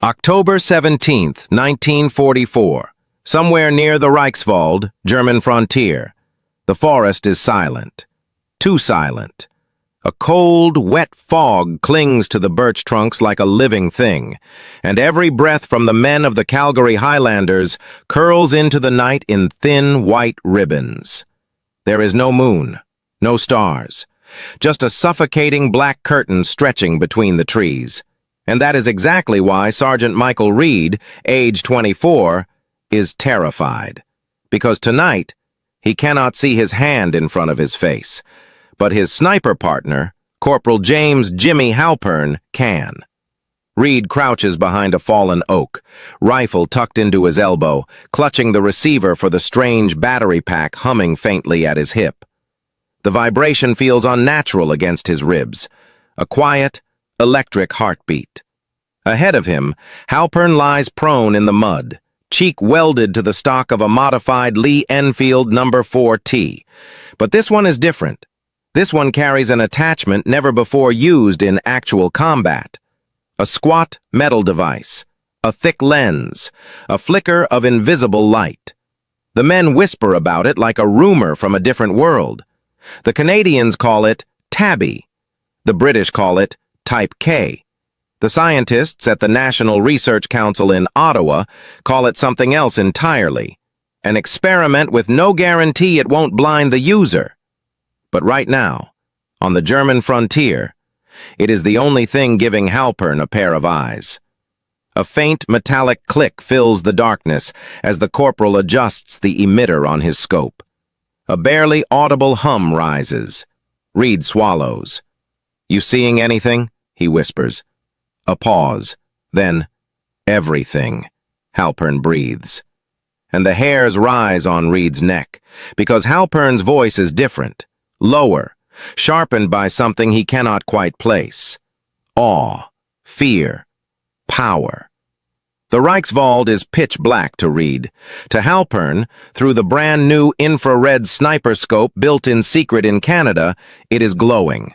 October 17th, 1944. Somewhere near the Reichswald, German frontier. The forest is silent. Too silent. A cold, wet fog clings to the birch trunks like a living thing, and every breath from the men of the Calgary Highlanders curls into the night in thin, white ribbons. There is no moon, no stars, just a suffocating black curtain stretching between the trees. And that is exactly why Sergeant Michael Reed, age 24, is terrified. Because tonight, he cannot see his hand in front of his face, but his sniper partner, Corporal James Jimmy Halpern, can. Reed crouches behind a fallen oak, rifle tucked into his elbow, clutching the receiver for the strange battery pack humming faintly at his hip. The vibration feels unnatural against his ribs, a quiet, electric heartbeat. Ahead of him, Halpern lies prone in the mud, cheek welded to the stock of a modified Lee Enfield No. 4T. But this one is different. This one carries an attachment never before used in actual combat. A squat metal device, a thick lens, a flicker of invisible light. The men whisper about it like a rumor from a different world. The Canadians call it Tabby. The British call it Type K. The scientists at the National Research Council in Ottawa call it something else entirely. An experiment with no guarantee it won't blind the user. But right now, on the German frontier, it is the only thing giving Halpern a pair of eyes. A faint metallic click fills the darkness as the corporal adjusts the emitter on his scope. A barely audible hum rises. Reed swallows. "You seeing anything?" he whispers. A pause. Then, "Everything," Halpern breathes. And the hairs rise on Reed's neck, because Halpern's voice is different, lower, sharpened by something he cannot quite place. Awe, fear, power. The Reichswald is pitch black to Reed. To Halpern, through the brand-new infrared sniper scope built in secret in Canada, it is glowing.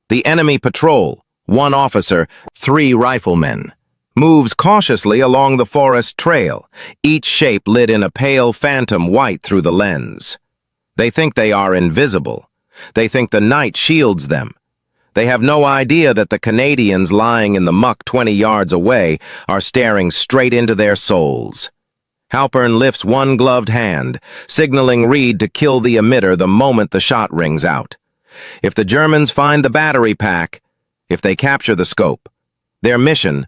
The enemy patrol, 1 officer, 3 riflemen, moves cautiously along the forest trail, each shape lit in a pale phantom white through the lens. They think they are invisible. They think the night shields them. They have no idea that the Canadians lying in the muck 20 yards away are staring straight into their souls. Halpern lifts one gloved hand, signaling Reed to kill the emitter the moment the shot rings out. If the Germans find the battery pack, if they capture the scope, their mission,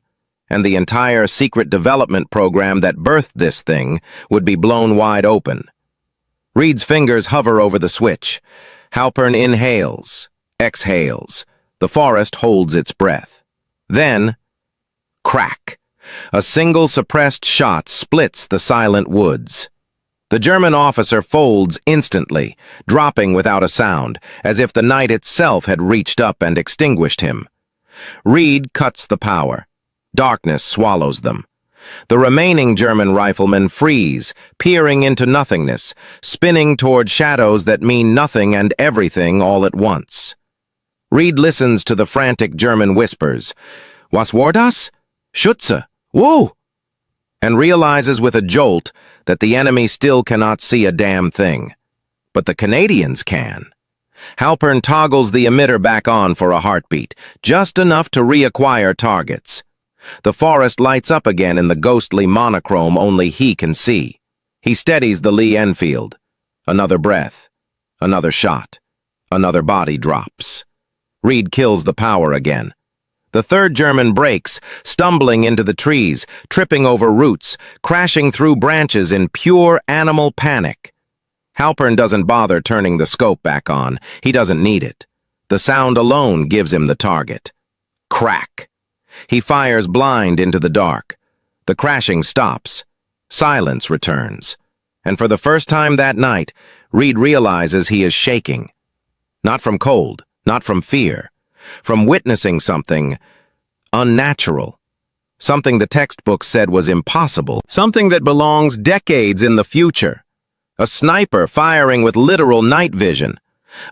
and the entire secret development program that birthed this thing, would be blown wide open. Reed's fingers hover over the switch. Halpern inhales, exhales. The forest holds its breath. Then, crack! A single suppressed shot splits the silent woods. The German officer folds instantly, dropping without a sound, as if the night itself had reached up and extinguished him. Reed cuts the power. Darkness swallows them. The remaining German riflemen freeze, peering into nothingness, spinning toward shadows that mean nothing and everything all at once. Reed listens to the frantic German whispers, "Was war das? Schütze! Woo!" and realizes with a jolt that the enemy still cannot see a damn thing. But the Canadians can. Halpern toggles the emitter back on for a heartbeat, just enough to reacquire targets. The forest lights up again in the ghostly monochrome only he can see. He steadies the Lee Enfield. Another breath. Another shot. Another body drops. Reed kills the power again. The third German breaks, stumbling into the trees, tripping over roots, crashing through branches in pure animal panic. Halpern doesn't bother turning the scope back on. He doesn't need it. The sound alone gives him the target. Crack! He fires blind into the dark. The crashing stops. Silence returns. And for the first time that night, Reed realizes he is shaking. Not from cold, not from fear. From witnessing something unnatural. Something the textbook said was impossible. Something that belongs decades in the future. A sniper firing with literal night vision.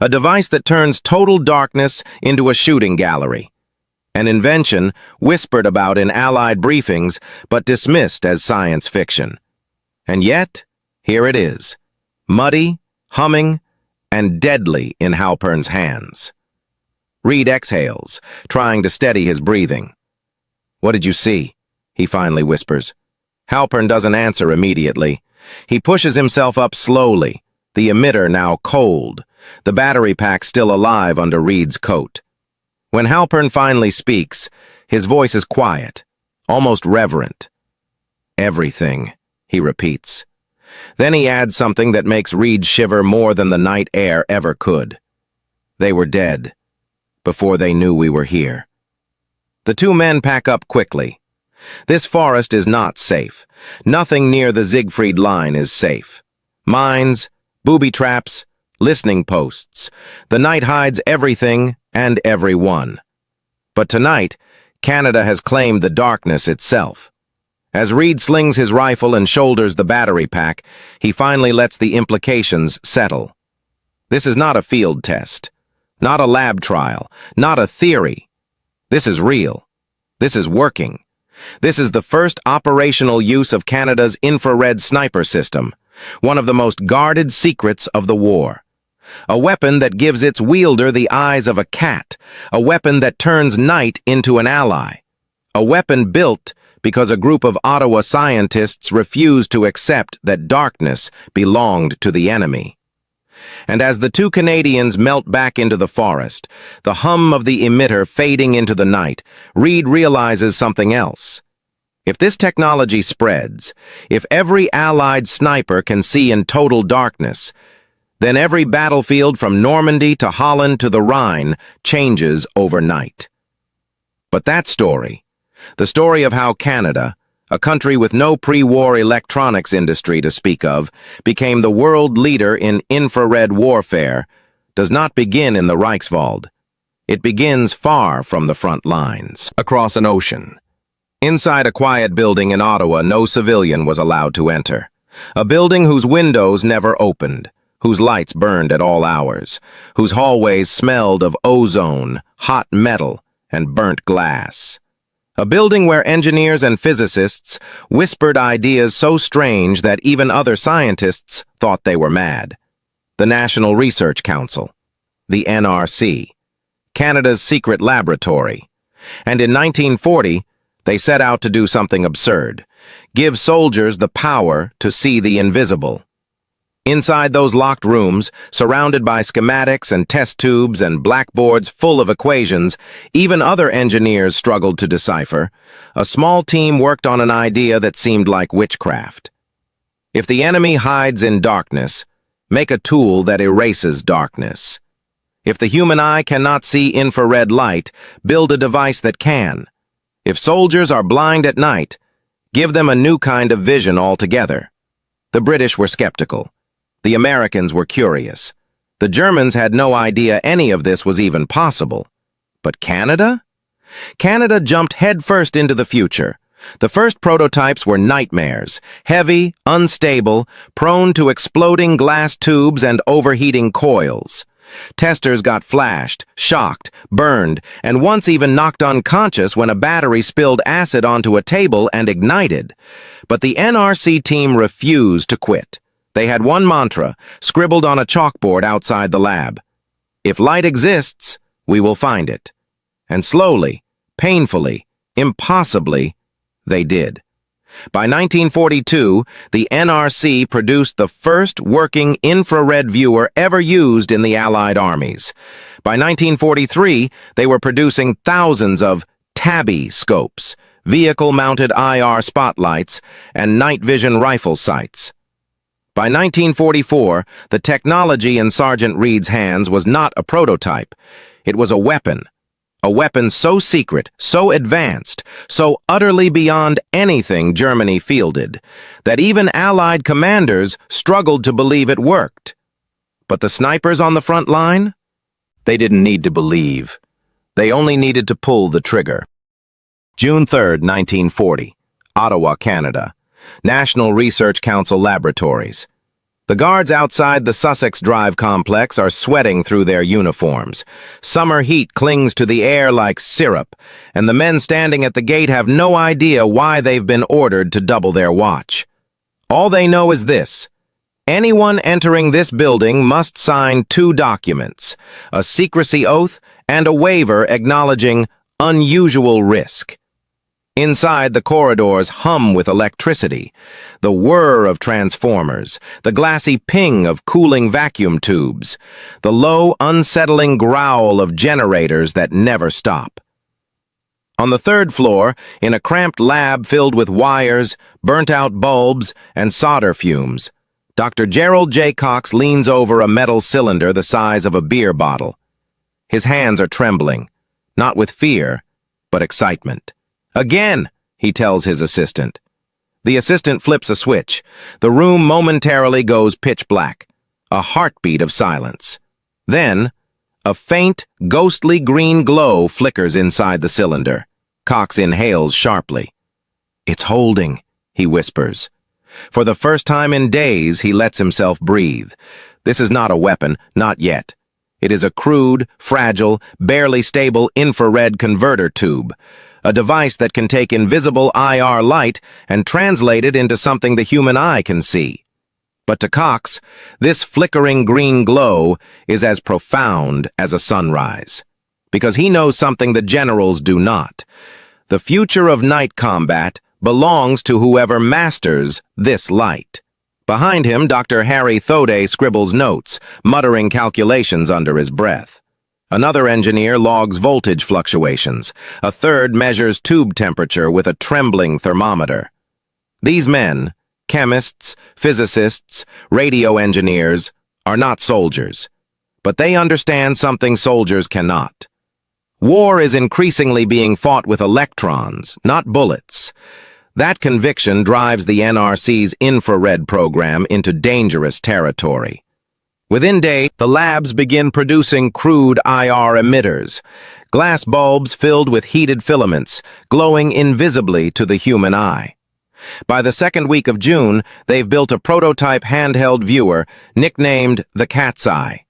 A device that turns total darkness into a shooting gallery. an invention whispered about in Allied briefings but dismissed as science fiction. And yet, here it is, muddy, humming, and deadly in Halpern's hands. Reed exhales, trying to steady his breathing. "What did you see?" he finally whispers. Halpern doesn't answer immediately. He pushes himself up slowly, the emitter now cold, the battery pack still alive under Reed's coat. When Halpern finally speaks, his voice is quiet, almost reverent. "Everything," he repeats. Then he adds something that makes Reed shiver more than the night air ever could. "They were dead, before they knew we were here." The two men pack up quickly. This forest is not safe. Nothing near the Siegfried Line is safe. Mines, booby traps, listening posts. The night hides everything and everyone. But tonight, Canada has claimed the darkness itself. As Reed slings his rifle and shoulders the battery pack, he finally lets the implications settle. This is not a field test, not a lab trial, not a theory. This is real. This is working. This is the first operational use of Canada's infrared sniper system, one of the most guarded secrets of the war. A weapon that gives its wielder the eyes of a cat, a weapon that turns night into an ally, a weapon built because a group of Ottawa scientists refused to accept that darkness belonged to the enemy. And as the two Canadians melt back into the forest, the hum of the emitter fading into the night, Reed realizes something else. If this technology spreads, if every Allied sniper can see in total darkness, then every battlefield from Normandy to Holland to the Rhine changes overnight. But that story, the story of how Canada, a country with no pre-war electronics industry to speak of, became the world leader in infrared warfare, does not begin in the Reichswald. It begins far from the front lines, across an ocean. Inside a quiet building in Ottawa, no civilian was allowed to enter. A building whose windows never opened, whose lights burned at all hours, whose hallways smelled of ozone, hot metal, and burnt glass. A building where engineers and physicists whispered ideas so strange that even other scientists thought they were mad. The National Research Council, the NRC, Canada's secret laboratory. And in 1940, they set out to do something absurd, give soldiers the power to see the invisible. Inside those locked rooms, surrounded by schematics and test tubes and blackboards full of equations, even other engineers struggled to decipher. A small team worked on an idea that seemed like witchcraft. If the enemy hides in darkness, make a tool that erases darkness. If the human eye cannot see infrared light, build a device that can. If soldiers are blind at night, give them a new kind of vision altogether. The British were skeptical. The Americans were curious. The Germans had no idea any of this was even possible. But Canada? Canada jumped headfirst into the future. The first prototypes were nightmares, heavy, unstable, prone to exploding glass tubes and overheating coils. Testers got flashed, shocked, burned, and once even knocked unconscious when a battery spilled acid onto a table and ignited. But the NRC team refused to quit. They had one mantra, scribbled on a chalkboard outside the lab. If light exists, we will find it. And slowly, painfully, impossibly, they did. By 1942, the NRC produced the first working infrared viewer ever used in the Allied armies. By 1943, they were producing thousands of Tabby scopes, vehicle-mounted IR spotlights, and night vision rifle sights. By 1944, the technology in Sergeant Reed's hands was not a prototype. It was a weapon so secret, so advanced, so utterly beyond anything Germany fielded, that even Allied commanders struggled to believe it worked. But the snipers on the front line? They didn't need to believe. They only needed to pull the trigger. June 3, 1940, Ottawa, Canada. National Research Council Laboratories. The guards outside the Sussex Drive complex are sweating through their uniforms. Summer heat clings to the air like syrup, and the men standing at the gate have no idea why they've been ordered to double their watch. All they know is this: anyone entering this building must sign 2 documents, a secrecy oath and a waiver acknowledging unusual risk. Inside, the corridors hum with electricity, the whir of transformers, the glassy ping of cooling vacuum tubes, the low, unsettling growl of generators that never stop. On the 3rd floor, in a cramped lab filled with wires, burnt-out bulbs, and solder fumes, Dr. Gerald J. Cox leans over a metal cylinder the size of a beer bottle. His hands are trembling, not with fear, but excitement. "Again," he tells his assistant. The assistant flips a switch. The room momentarily goes pitch black, a heartbeat of silence. Then, a faint, ghostly green glow flickers inside the cylinder. Cox inhales sharply. "It's holding," he whispers. For the first time in days, he lets himself breathe. This is not a weapon, not yet. It is a crude, fragile, barely stable infrared converter tube, a device that can take invisible IR light and translate it into something the human eye can see. But to Cox, this flickering green glow is as profound as a sunrise, because he knows something the generals do not. The future of night combat belongs to whoever masters this light. Behind him, Dr. Harry Thode scribbles notes, muttering calculations under his breath. Another engineer logs voltage fluctuations. A third measures tube temperature with a trembling thermometer. These men, chemists, physicists, radio engineers, are not soldiers, but they understand something soldiers cannot. War is increasingly being fought with electrons, not bullets. That conviction drives the NRC's infrared program into dangerous territory. Within days, the labs begin producing crude IR emitters, glass bulbs filled with heated filaments, glowing invisibly to the human eye. By the 2nd week of June, they've built a prototype handheld viewer nicknamed the Cat's Eye,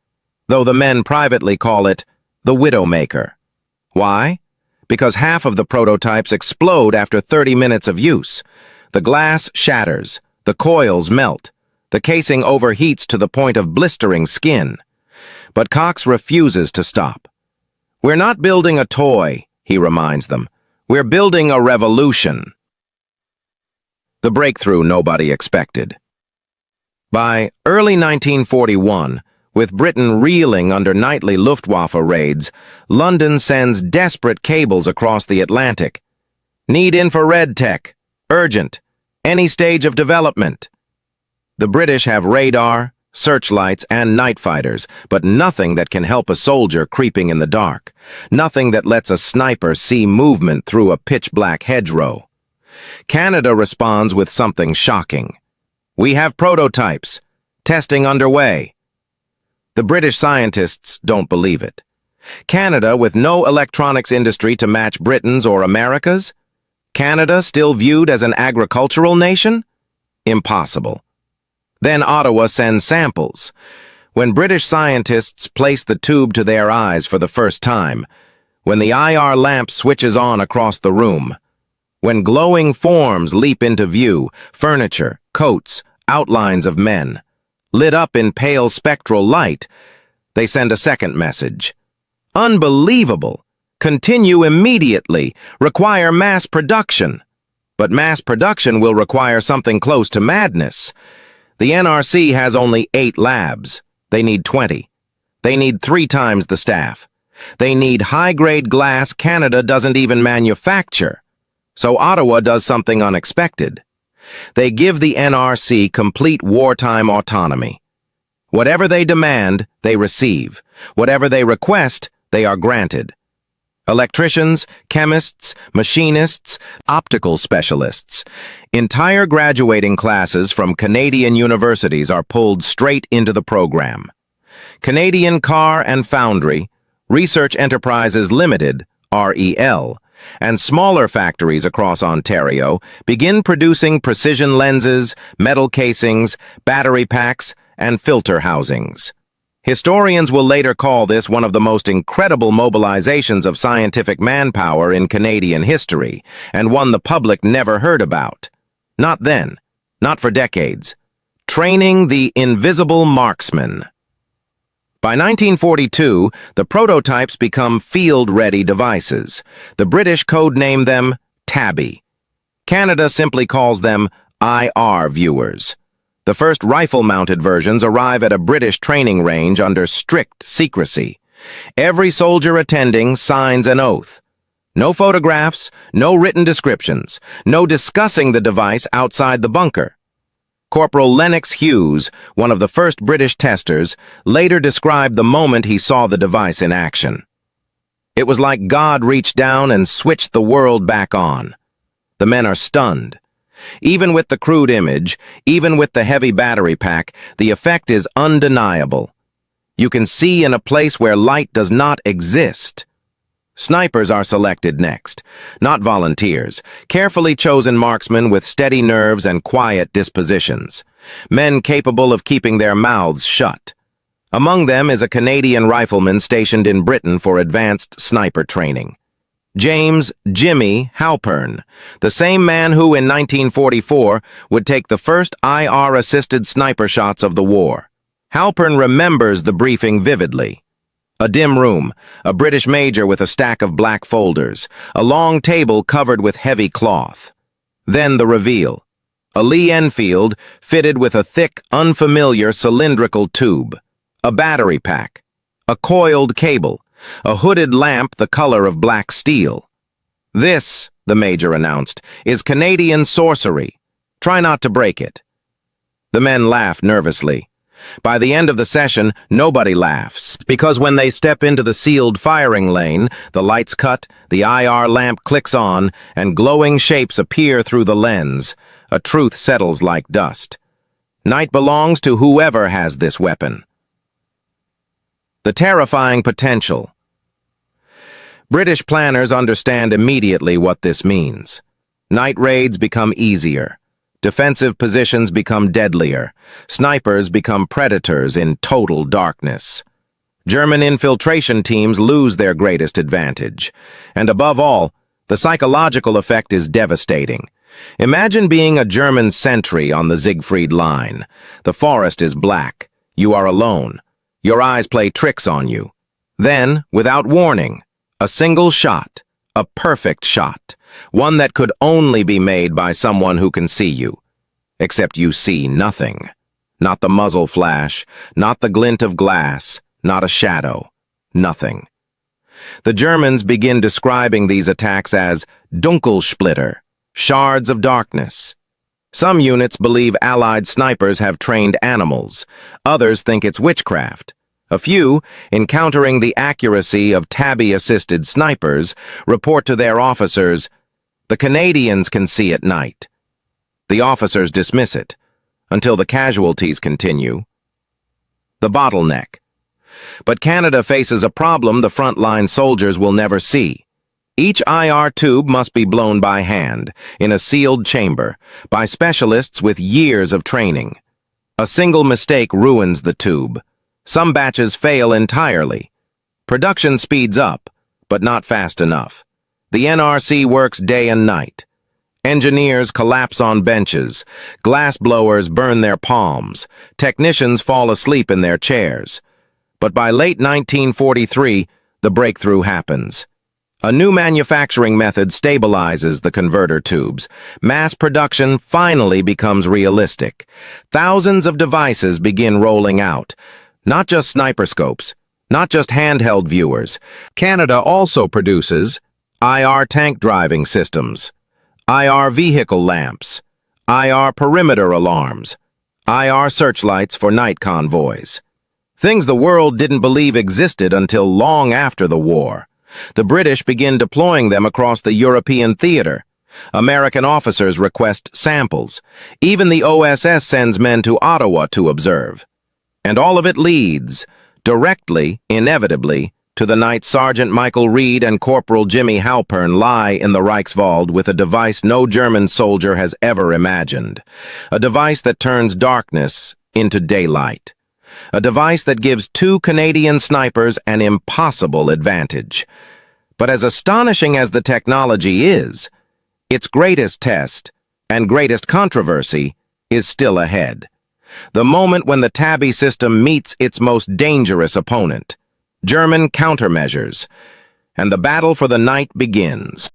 though the men privately call it the Widowmaker. Why? Because half of the prototypes explode after 30 minutes of use. The glass shatters, the coils melt, the casing overheats to the point of blistering skin. But Cox refuses to stop. "We're not building a toy," he reminds them. "We're building a revolution." The breakthrough nobody expected. By early 1941, with Britain reeling under nightly Luftwaffe raids, London sends desperate cables across the Atlantic. "Need infrared tech. Urgent. Any stage of development." The British have radar, searchlights, and night fighters, but nothing that can help a soldier creeping in the dark. Nothing that lets a sniper see movement through a pitch-black hedgerow. Canada responds with something shocking. "We have prototypes. Testing underway." The British scientists don't believe it. Canada, with no electronics industry to match Britain's or America's? Canada still viewed as an agricultural nation? Impossible. Then Ottawa sends samples. When British scientists place the tube to their eyes for the first time, when the IR lamp switches on across the room, when glowing forms leap into view, furniture, coats, outlines of men, lit up in pale spectral light, they send a second message. "Unbelievable! Continue immediately. Require mass production." But mass production will require something close to madness. The NRC has only 8 labs. They need 20. They need 3 times the staff. They need high-grade glass Canada doesn't even manufacture. So Ottawa does something unexpected. They give the NRC complete wartime autonomy. Whatever they demand, they receive. Whatever they request, they are granted. Electricians, chemists, machinists, optical specialists. Entire graduating classes from Canadian universities are pulled straight into the program. Canadian Car and Foundry, Research Enterprises Limited, REL, and smaller factories across Ontario begin producing precision lenses, metal casings, battery packs, and filter housings. Historians will later call this one of the most incredible mobilizations of scientific manpower in Canadian history, and one the public never heard about. Not then, not for decades. Training the invisible marksman. By 1942, the prototypes become field-ready devices. The British codename them Tabby. Canada simply calls them IR viewers. The first rifle-mounted versions arrive at a British training range under strict secrecy. Every soldier attending signs an oath. No photographs, no written descriptions, no discussing the device outside the bunker. Corporal Lennox Hughes, one of the first British testers, later described the moment he saw the device in action. It was like God reached down and switched the world back on. The men are stunned. Even with the crude image, even with the heavy battery pack, the effect is undeniable. You can see in a place where light does not exist. Snipers are selected next, not volunteers, carefully chosen marksmen with steady nerves and quiet dispositions, men capable of keeping their mouths shut. Among them is a Canadian rifleman stationed in Britain for advanced sniper training. James Jimmy Halpern, the same man who in 1944 would take the first IR-assisted sniper shots of the war. Halpern remembers the briefing vividly. A dim room, a British major with a stack of black folders, a long table covered with heavy cloth. Then the reveal. A Lee Enfield fitted with a thick, unfamiliar cylindrical tube, a battery pack, a coiled cable, a hooded lamp the color of black steel. This, the major announced, is Canadian sorcery. Try not to break it. The men laugh nervously. By the end of the session, nobody laughs, because when they step into the sealed firing lane, the lights cut, the IR lamp clicks on, and glowing shapes appear through the lens. A truth settles like dust. Night belongs to whoever has this weapon. The terrifying potential. British planners understand immediately what this means. Night raids become easier. Defensive positions become deadlier. Snipers become predators in total darkness. German infiltration teams lose their greatest advantage. And above all, the psychological effect is devastating. Imagine being a German sentry on the Siegfried Line. The forest is black. You are alone. Your eyes play tricks on you. Then, without warning, a single shot, a perfect shot, one that could only be made by someone who can see you. Except you see nothing. Not the muzzle flash, not the glint of glass, not a shadow. Nothing. The Germans begin describing these attacks as Dunkelsplitter, shards of darkness. Some units believe Allied snipers have trained animals. Others think it's witchcraft. A few, encountering the accuracy of Tabby-assisted snipers, report to their officers, "The Canadians can see at night." The officers dismiss it, until the casualties continue. The bottleneck. But Canada faces a problem the frontline soldiers will never see. Each IR tube must be blown by hand, in a sealed chamber, by specialists with years of training. A single mistake ruins the tube. Some batches fail entirely. Production speeds up, but not fast enough. The NRC works day and night. Engineers collapse on benches. Glassblowers burn their palms. Technicians fall asleep in their chairs. But by late 1943, the breakthrough happens. A new manufacturing method stabilizes the converter tubes. Mass production finally becomes realistic. Thousands of devices begin rolling out. Not just sniper scopes, not just handheld viewers. Canada also produces IR tank driving systems, IR vehicle lamps, IR perimeter alarms, IR searchlights for night convoys. Things the world didn't believe existed until long after the war. The British begin deploying them across the European theater. American officers request samples. Even the OSS sends men to Ottawa to observe. And all of it leads, directly, inevitably, to the night Sergeant Michael Reed and Corporal Jimmy Halpern lie in the Reichswald with a device no German soldier has ever imagined. A device that turns darkness into daylight. A device that gives 2 Canadian snipers an impossible advantage. But as astonishing as the technology is, its greatest test and greatest controversy is still ahead. The moment when the Tabby system meets its most dangerous opponent, German countermeasures, and the battle for the night begins.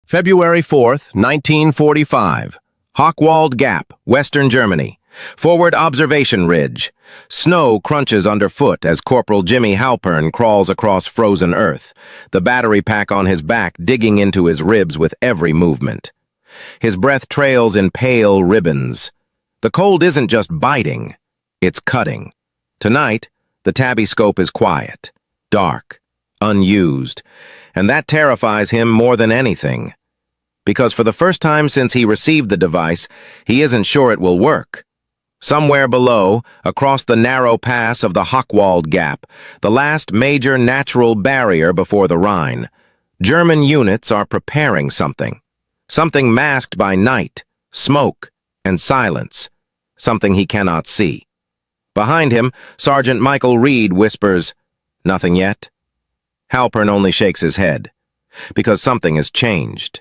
February 4th, 1945. Hochwald Gap, Western Germany. Forward observation ridge. Snow crunches underfoot as Corporal Jimmy Halpern crawls across frozen earth, the battery pack on his back digging into his ribs with every movement. His breath trails in pale ribbons. The cold isn't just biting, it's cutting. Tonight, the Tabby scope is quiet, dark, unused, and that terrifies him more than anything. Because for the first time since he received the device, he isn't sure it will work. Somewhere below, across the narrow pass of the Hochwald Gap, the last major natural barrier before the Rhine, German units are preparing something. Something masked by night, smoke, and silence. Something he cannot see. Behind him, Sergeant Michael Reed whispers, "Nothing yet?" Halpern only shakes his head, because something has changed.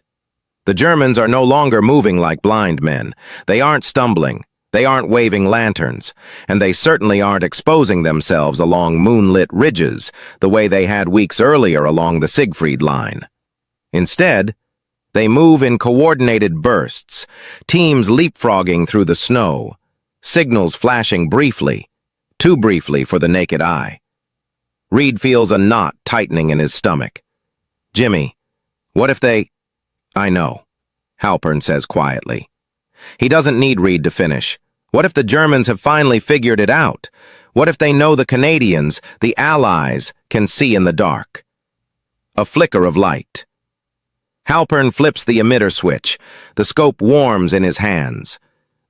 The Germans are no longer moving like blind men. They aren't stumbling. They aren't waving lanterns, and they certainly aren't exposing themselves along moonlit ridges the way they had weeks earlier along the Siegfried Line. Instead, they move in coordinated bursts, teams leapfrogging through the snow, signals flashing briefly, too briefly for the naked eye. Reed feels a knot tightening in his stomach. "Jimmy, what if they—" "I know," Halpern says quietly. He doesn't need Reed to finish. What if the Germans have finally figured it out? What if they know the Canadians, the Allies, can see in the dark? A flicker of light. Halpern flips the emitter switch. The scope warms in his hands.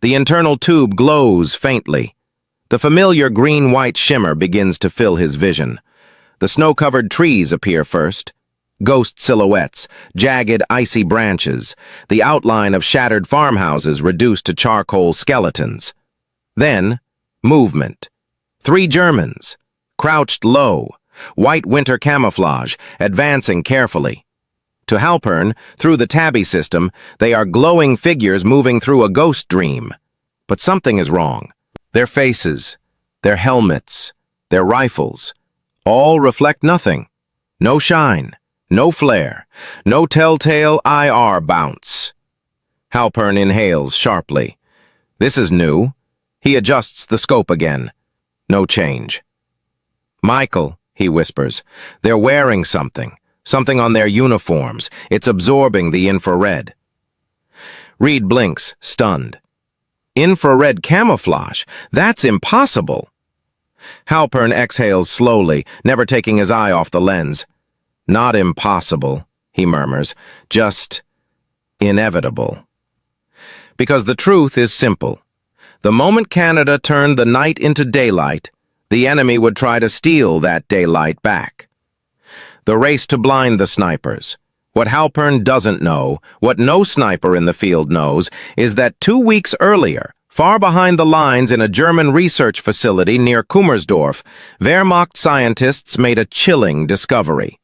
The internal tube glows faintly. The familiar green-white shimmer begins to fill his vision. The snow-covered trees appear first. Ghost silhouettes, jagged, icy branches, the outline of shattered farmhouses reduced to charcoal skeletons. Then, movement. 3 Germans, crouched low, white winter camouflage, advancing carefully. To Halpern, through the Tabby system, they are glowing figures moving through a ghost dream. But something is wrong. Their faces, their helmets, their rifles, all reflect nothing. No shine. No flare, no telltale IR bounce. Halpern inhales sharply. This is new. He adjusts the scope again. No change. "Michael," he whispers, "they're wearing something. Something on their uniforms. It's absorbing the infrared." Reed blinks, stunned. "Infrared camouflage? That's impossible." Halpern exhales slowly, never taking his eye off the lens. "Not impossible," he murmurs, "just inevitable." Because the truth is simple. The moment Canada turned the night into daylight, the enemy would try to steal that daylight back. The race to blind the snipers. What Halpern doesn't know, what no sniper in the field knows, is that 2 weeks earlier, far behind the lines in a German research facility near Kummersdorf, Wehrmacht scientists made a chilling discovery.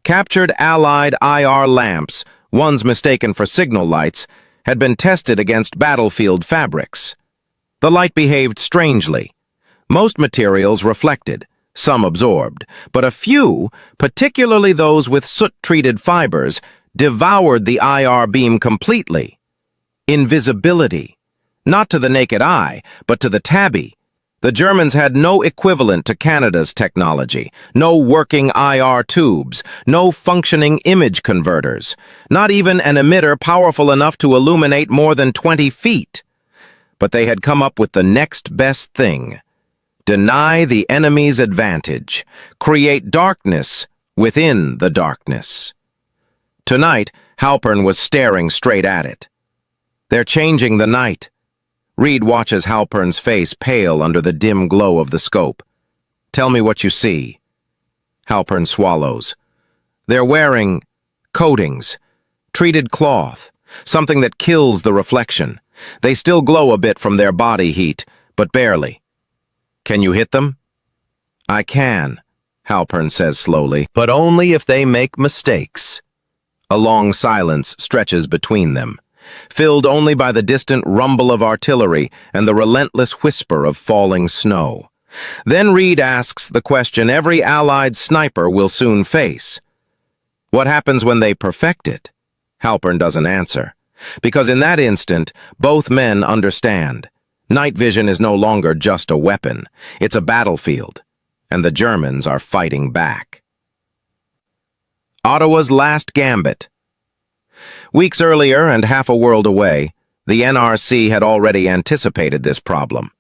Captured Allied IR lamps, ones mistaken for signal lights, had been tested against battlefield fabrics. The light behaved strangely. Most materials reflected, some absorbed, but a few, particularly those with soot-treated fibers, devoured the IR beam completely. Invisibility. Not to the naked eye, but to the Tabby. The Germans had no equivalent to Canada's technology, no working IR tubes, no functioning image converters, not even an emitter powerful enough to illuminate more than 20 feet. But they had come up with the next best thing. Deny the enemy's advantage, create darkness within the darkness. Tonight, Halpern was staring straight at it. "They're changing the night." Reed watches Halpern's face pale under the dim glow of the scope. "Tell me what you see." Halpern swallows. "They're wearing coatings, treated cloth, something that kills the reflection. They still glow a bit from their body heat, but barely. Can you hit them? I can, Halpern says slowly, but only if they make mistakes. A long silence stretches between them, filled only by the distant rumble of artillery and the relentless whisper of falling snow. Then Reed asks the question every Allied sniper will soon face. What happens when they perfect it? Halpern doesn't answer, because in that instant, both men understand. Night vision is no longer just a weapon. It's a battlefield, and the Germans are fighting back. Ottawa's last gambit. Weeks earlier and half a world away, the NRC had already anticipated this problem.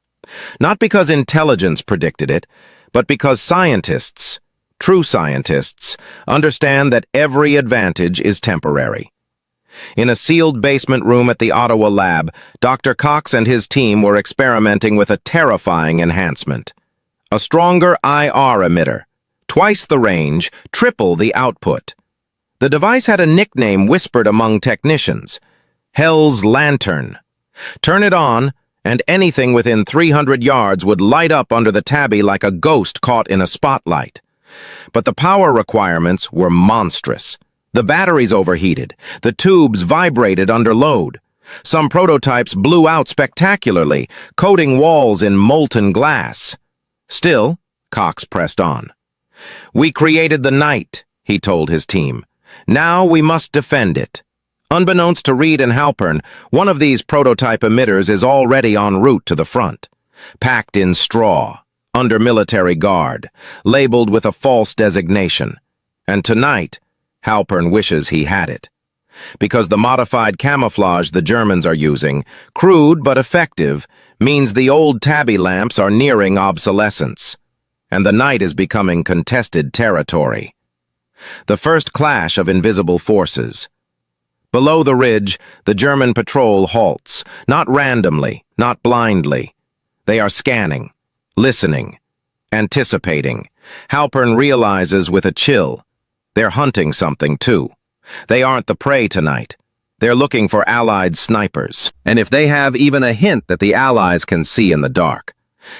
Not because intelligence predicted it, but because scientists, true scientists, understand that every advantage is temporary. In a sealed basement room at the Ottawa lab, Dr. Cox and his team were experimenting with a terrifying enhancement. A stronger IR emitter, twice the range, triple the output. The device had a nickname whispered among technicians, Hell's Lantern. Turn it on, and anything within 300 yards would light up under the tabby like a ghost caught in a spotlight. But the power requirements were monstrous. The batteries overheated. The tubes vibrated under load. Some prototypes blew out spectacularly, coating walls in molten glass. Still, Cox pressed on. We created the night, he told his team. Now we must defend it. Unbeknownst to Reed and Halpern, one of these prototype emitters is already en route to the front, packed in straw, under military guard, labeled with a false designation. And tonight, Halpern wishes he had it. Because the modified camouflage the Germans are using, crude but effective, means the old tabby lamps are nearing obsolescence, and the night is becoming contested territory. The first clash of invisible forces. Below the ridge, the German patrol halts, not randomly, not blindly. They are scanning, listening, anticipating. Halpern realizes with a chill. They're hunting something, too. They aren't the prey tonight. They're looking for Allied snipers. And if they have even a hint that the Allies can see in the dark,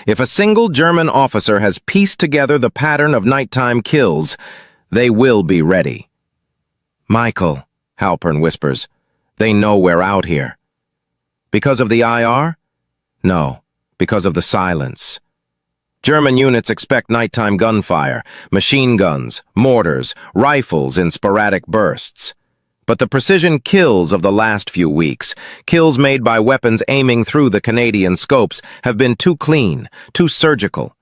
if a single German officer has pieced together the pattern of nighttime kills, they will be ready. Michael, Halpern whispers, they know we're out here. Because of the IR? No, because of the silence. German units expect nighttime gunfire, machine guns, mortars, rifles in sporadic bursts. But the precision kills of the last few weeks, kills made by weapons aiming through the Canadian scopes, have been too clean, too surgical.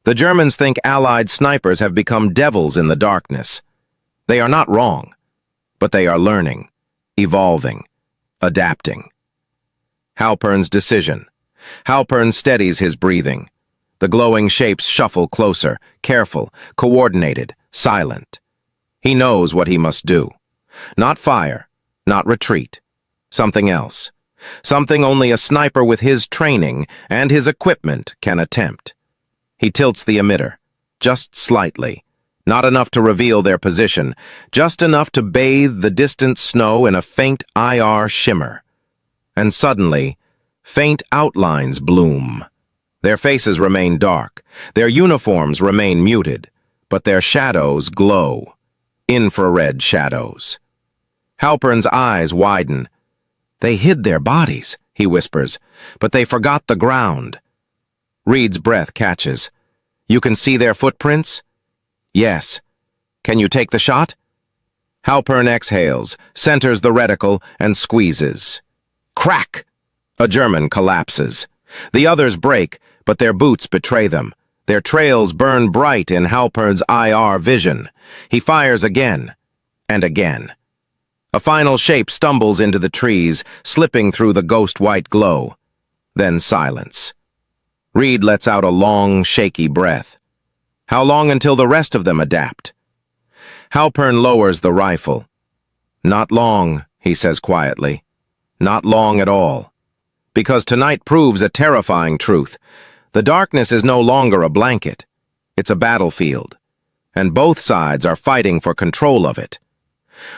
The Germans think Allied snipers have become devils in the darkness. They are not wrong, but they are learning, evolving, adapting. Halpern's decision. Halpern steadies his breathing. The glowing shapes shuffle closer, careful, coordinated, silent. He knows what he must do. Not fire, not retreat. Something else. Something only a sniper with his training and his equipment can attempt. He tilts the emitter, just slightly. Not enough to reveal their position, just enough to bathe the distant snow in a faint IR shimmer. And suddenly, faint outlines bloom. Their faces remain dark, their uniforms remain muted, but their shadows glow. Infrared shadows. Halpern's eyes widen. They hid their bodies, he whispers, but they forgot the ground. Reed's breath catches. You can see their footprints? Yes. Can you take the shot? Halpern exhales, centers the reticle, and squeezes. Crack! A German collapses. The others break, but their boots betray them. Their trails burn bright in Halpern's IR vision. He fires again, and again. A final shape stumbles into the trees, slipping through the ghost-white glow. Then silence. Reed lets out a long, shaky breath. How long until the rest of them adapt? Halpern lowers the rifle. Not long, he says quietly. Not long at all. Because tonight proves a terrifying truth. The darkness is no longer a blanket. It's a battlefield. And both sides are fighting for control of it.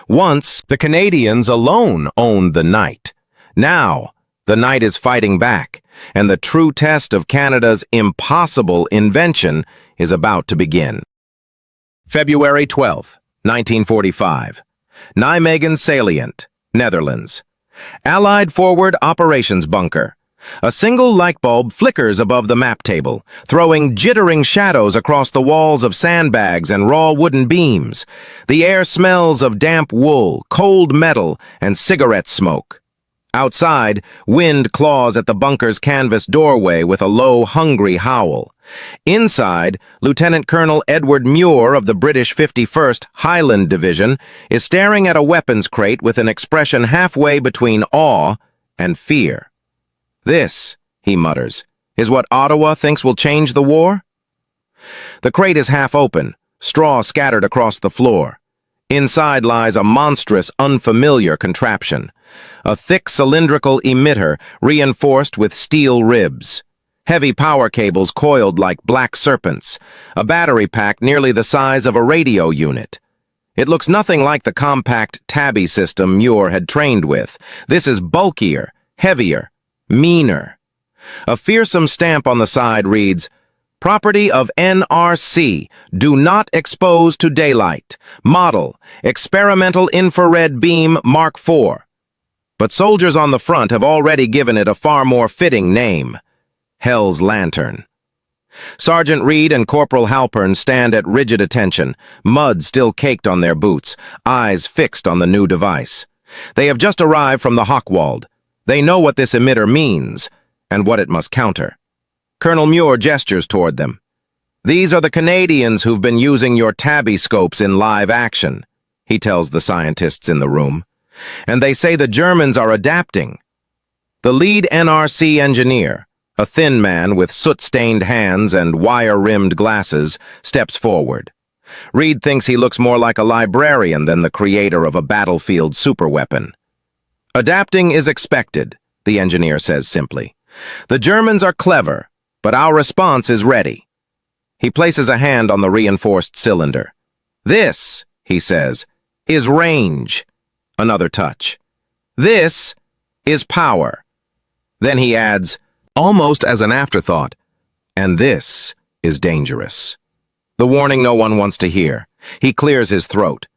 Once, the Canadians alone owned the night. Now, the night is fighting back, and the true test of Canada's impossible invention is about to begin. February 12, 1945. Nijmegen Salient, Netherlands. Allied Forward Operations Bunker. A single light bulb flickers above the map table, throwing jittering shadows across the walls of sandbags and raw wooden beams. The air smells of damp wool, cold metal, and cigarette smoke. Outside, wind claws at the bunker's canvas doorway with a low, hungry howl. Inside, Lieutenant Colonel Edward Muir of the British 51st Highland Division is staring at a weapons crate with an expression halfway between awe and fear. "This," he mutters, "is what Ottawa thinks will change the war?" The crate is half open, straw scattered across the floor. Inside lies a monstrous, unfamiliar contraption. A thick cylindrical emitter reinforced with steel ribs. Heavy power cables coiled like black serpents. A battery pack nearly the size of a radio unit. It looks nothing like the compact tabby system Muir had trained with. This is bulkier, heavier, meaner. A fearsome stamp on the side reads, "Property of NRC, do not expose to daylight. Model, experimental infrared beam Mark IV. But soldiers on the front have already given it a far more fitting name, Hell's Lantern. Sergeant Reed and Corporal Halpern stand at rigid attention, mud still caked on their boots, eyes fixed on the new device. They have just arrived from the Hochwald. They know what this emitter means, and what it must counter. Colonel Muir gestures toward them. "These are the Canadians who've been using your tabby scopes in live action," he tells the scientists in the room. "And they say the Germans are adapting." The lead NRC engineer, a thin man with soot-stained hands and wire-rimmed glasses, steps forward. Reed thinks he looks more like a librarian than the creator of a battlefield superweapon. "Adapting is expected," the engineer says simply. "The Germans are clever, but our response is ready." He places a hand on the reinforced cylinder. "This," he says, "is range." Another touch. "This is power." Then he adds, almost as an afterthought, "And this is dangerous." The warning no one wants to hear. He clears his throat.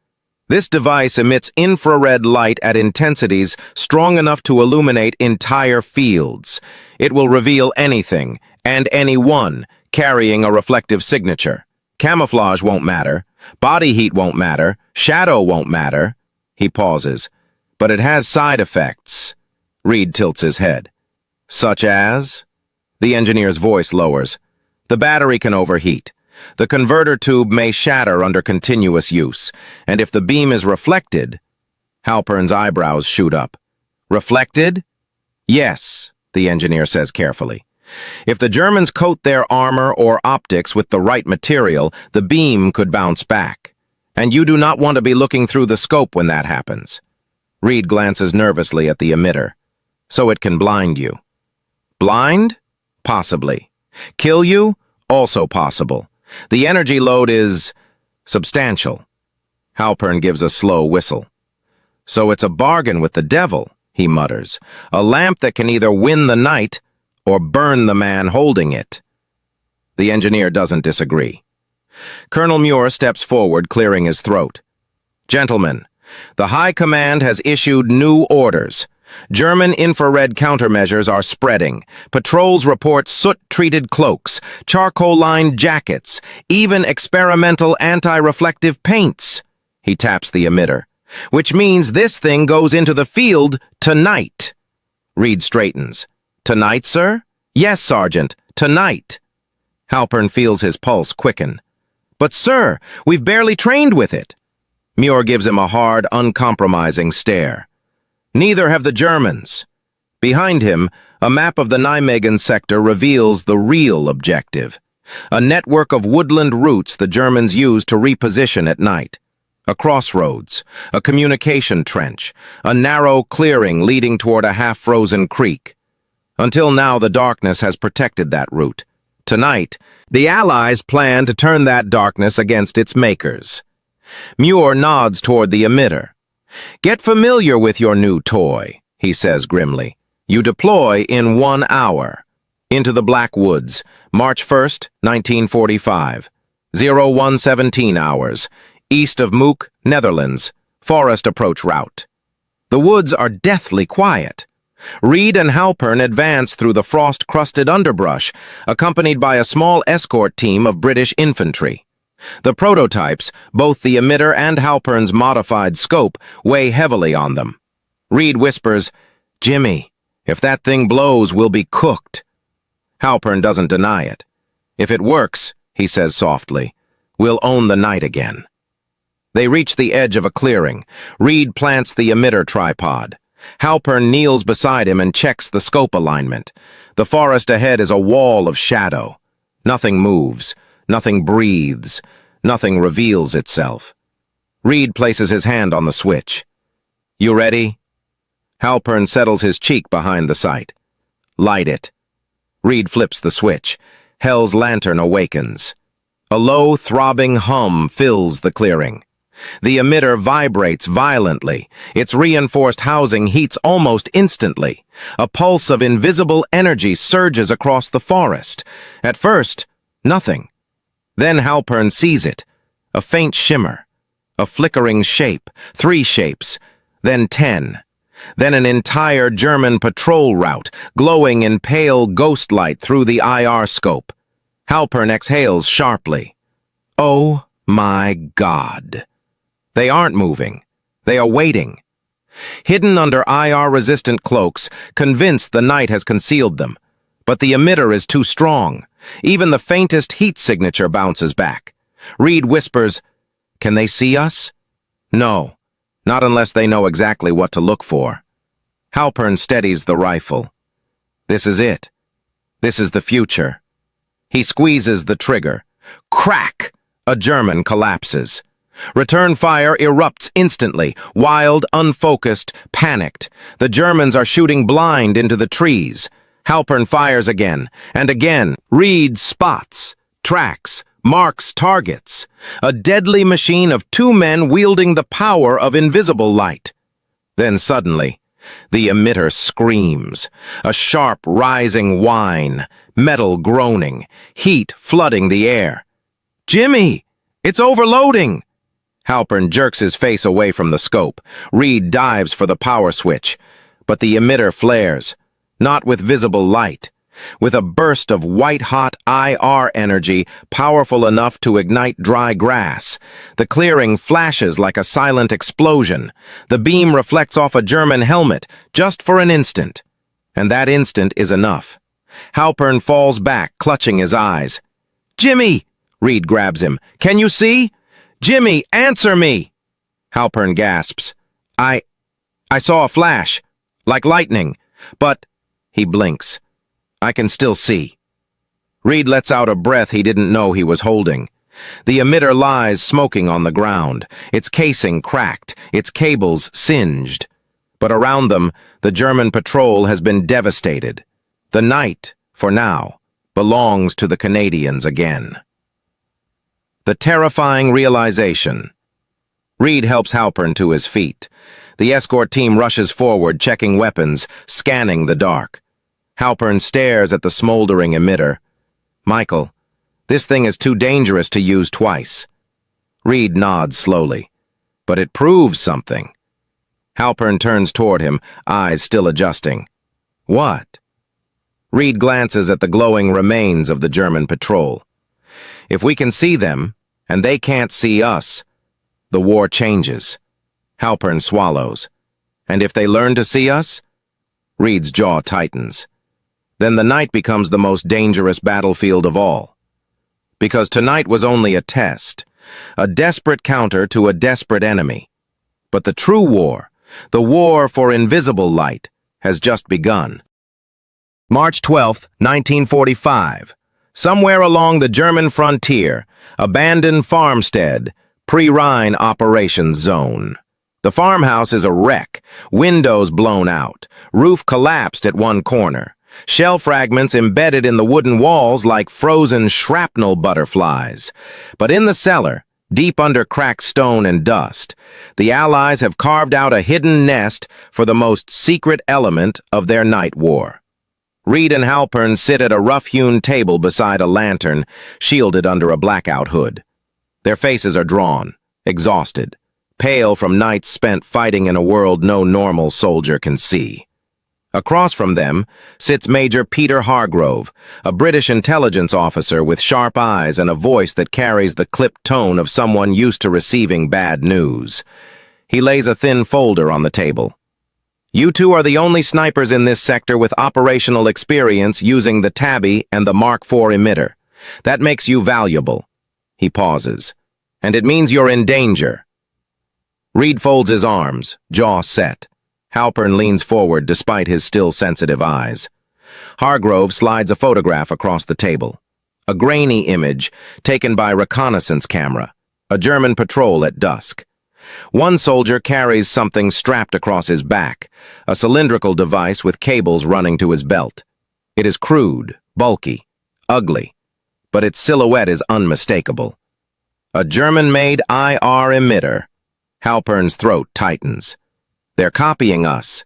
This device emits infrared light at intensities strong enough to illuminate entire fields. It will reveal anything, and anyone, carrying a reflective signature. Camouflage won't matter. Body heat won't matter. Shadow won't matter. He pauses. "But it has side effects." Reed tilts his head. "Such as?" The engineer's voice lowers. "The battery can overheat. The converter tube may shatter under continuous use, and if the beam is reflected..." Halpern's eyebrows shoot up. "Reflected?" "Yes," the engineer says carefully. "If the Germans coat their armor or optics with the right material, the beam could bounce back. And you do not want to be looking through the scope when that happens." Reed glances nervously at the emitter. "So it can blind you." "Blind? Possibly. Kill you? Also possible. The energy load is substantial." Halpern gives a slow whistle. "So it's a bargain with the devil," he mutters. "A lamp that can either win the night or burn the man holding it." The engineer doesn't disagree. Colonel Muir steps forward, clearing his throat. "Gentlemen, the High Command has issued new orders. German infrared countermeasures are spreading. Patrols report soot-treated cloaks, charcoal-lined jackets, even experimental anti-reflective paints." He taps the emitter. "Which means this thing goes into the field tonight." Reed straightens. "Tonight, sir?" "Yes, Sergeant, tonight." Halpern feels his pulse quicken. "But, sir, we've barely trained with it." Muir gives him a hard, uncompromising stare. "Neither have the Germans." Behind him, a map of the Nijmegen sector reveals the real objective. A network of woodland routes the Germans use to reposition at night. A crossroads, a communication trench, a narrow clearing leading toward a half-frozen creek. Until now, the darkness has protected that route. Tonight, the Allies plan to turn that darkness against its makers. Muir nods toward the emitter. "Get familiar with your new toy," he says grimly. "You deploy in 1 hour." Into the Black Woods, March 1st, 1945. 0117 hours. East of Mook, Netherlands. Forest approach route. The woods are deathly quiet. Reed and Halpern advance through the frost-crusted underbrush, accompanied by a small escort team of British infantry. The prototypes, both the emitter and Halpern's modified scope, weigh heavily on them. Reed whispers, "Jimmy, if that thing blows, we'll be cooked." Halpern doesn't deny it. "If it works," he says softly, "we'll own the night again." They reach the edge of a clearing. Reed plants the emitter tripod. Halpern kneels beside him and checks the scope alignment. The forest ahead is a wall of shadow. Nothing moves, nothing breathes, nothing reveals itself. Reed places his hand on the switch. "You ready?" Halpern settles his cheek behind the sight. "Light it." Reed flips the switch. Hell's lantern awakens. A low, throbbing hum fills the clearing. The emitter vibrates violently. Its reinforced housing heats almost instantly. A pulse of invisible energy surges across the forest. At first, nothing. Then Halpern sees it. A faint shimmer. A flickering shape. 3 shapes. Then 10. Then an entire German patrol route, glowing in pale ghost light through the IR scope. Halpern exhales sharply. Oh my God. They aren't moving. They are waiting. Hidden under IR-resistant cloaks, convinced the night has concealed them. But the emitter is too strong. Even the faintest heat signature bounces back. Reed whispers, "Can they see us?" "No, not unless they know exactly what to look for." Halpern steadies the rifle. This is it. This is the future. He squeezes the trigger. Crack! A German collapses. Return fire erupts instantly, wild, unfocused, panicked. The Germans are shooting blind into the trees. Halpern fires again, and again. Reed spots, tracks, marks targets. A deadly machine of 2 men wielding the power of invisible light. Then suddenly, the emitter screams. A sharp, rising whine, metal groaning, heat flooding the air. "Jimmy! It's overloading!" Halpern jerks his face away from the scope. Reed dives for the power switch. But the emitter flares, not with visible light, with a burst of white-hot IR energy powerful enough to ignite dry grass. The clearing flashes like a silent explosion. The beam reflects off a German helmet, just for an instant. And that instant is enough. Halpern falls back, clutching his eyes. "Jimmy!" Reed grabs him. "Can you see? Jimmy, answer me!" Halpern gasps. I saw a flash, like lightning, but..." He blinks. "I can still see." Reed lets out a breath he didn't know he was holding. The emitter lies smoking on the ground, its casing cracked, its cables singed. But around them, the German patrol has been devastated. The night, for now, belongs to the Canadians again. The terrifying realization. Reed helps Halpern to his feet. The escort team rushes forward, checking weapons, scanning the dark. Halpern stares at the smoldering emitter. "Michael, this thing is too dangerous to use twice." Reed nods slowly. "But it proves something." Halpern turns toward him, eyes still adjusting. "What?" Reed glances at the glowing remains of the German patrol. "If we can see them, and they can't see us, the war changes." Halpern swallows. "And if they learn to see us?" Reed's jaw tightens. "Then the night becomes the most dangerous battlefield of all. Because tonight was only a test, a desperate counter to a desperate enemy. But the true war, the war for invisible light, has just begun." March 12, 1945. Somewhere along the German frontier, abandoned farmstead, pre-Rhine operations zone. The farmhouse is a wreck, windows blown out, roof collapsed at one corner, shell fragments embedded in the wooden walls like frozen shrapnel butterflies. But in the cellar, deep under cracked stone and dust, the Allies have carved out a hidden nest for the most secret element of their night war. Reed and Halpern sit at a rough-hewn table beside a lantern, shielded under a blackout hood. Their faces are drawn, exhausted, pale from nights spent fighting in a world no normal soldier can see. Across from them sits Major Peter Hargrove, a British intelligence officer with sharp eyes and a voice that carries the clipped tone of someone used to receiving bad news. He lays a thin folder on the table. You two are the only snipers in this sector with operational experience using the Tabby and the Mark IV emitter. That makes you valuable. He pauses. And it means you're in danger. Reed folds his arms, jaw set. Halpern leans forward despite his still sensitive eyes. Hargrove slides a photograph across the table. A grainy image taken by reconnaissance camera. A German patrol at dusk. One soldier carries something strapped across his back, a cylindrical device with cables running to his belt. It is crude, bulky, ugly, but its silhouette is unmistakable. A German-made IR emitter. Halpern's throat tightens. They're copying us.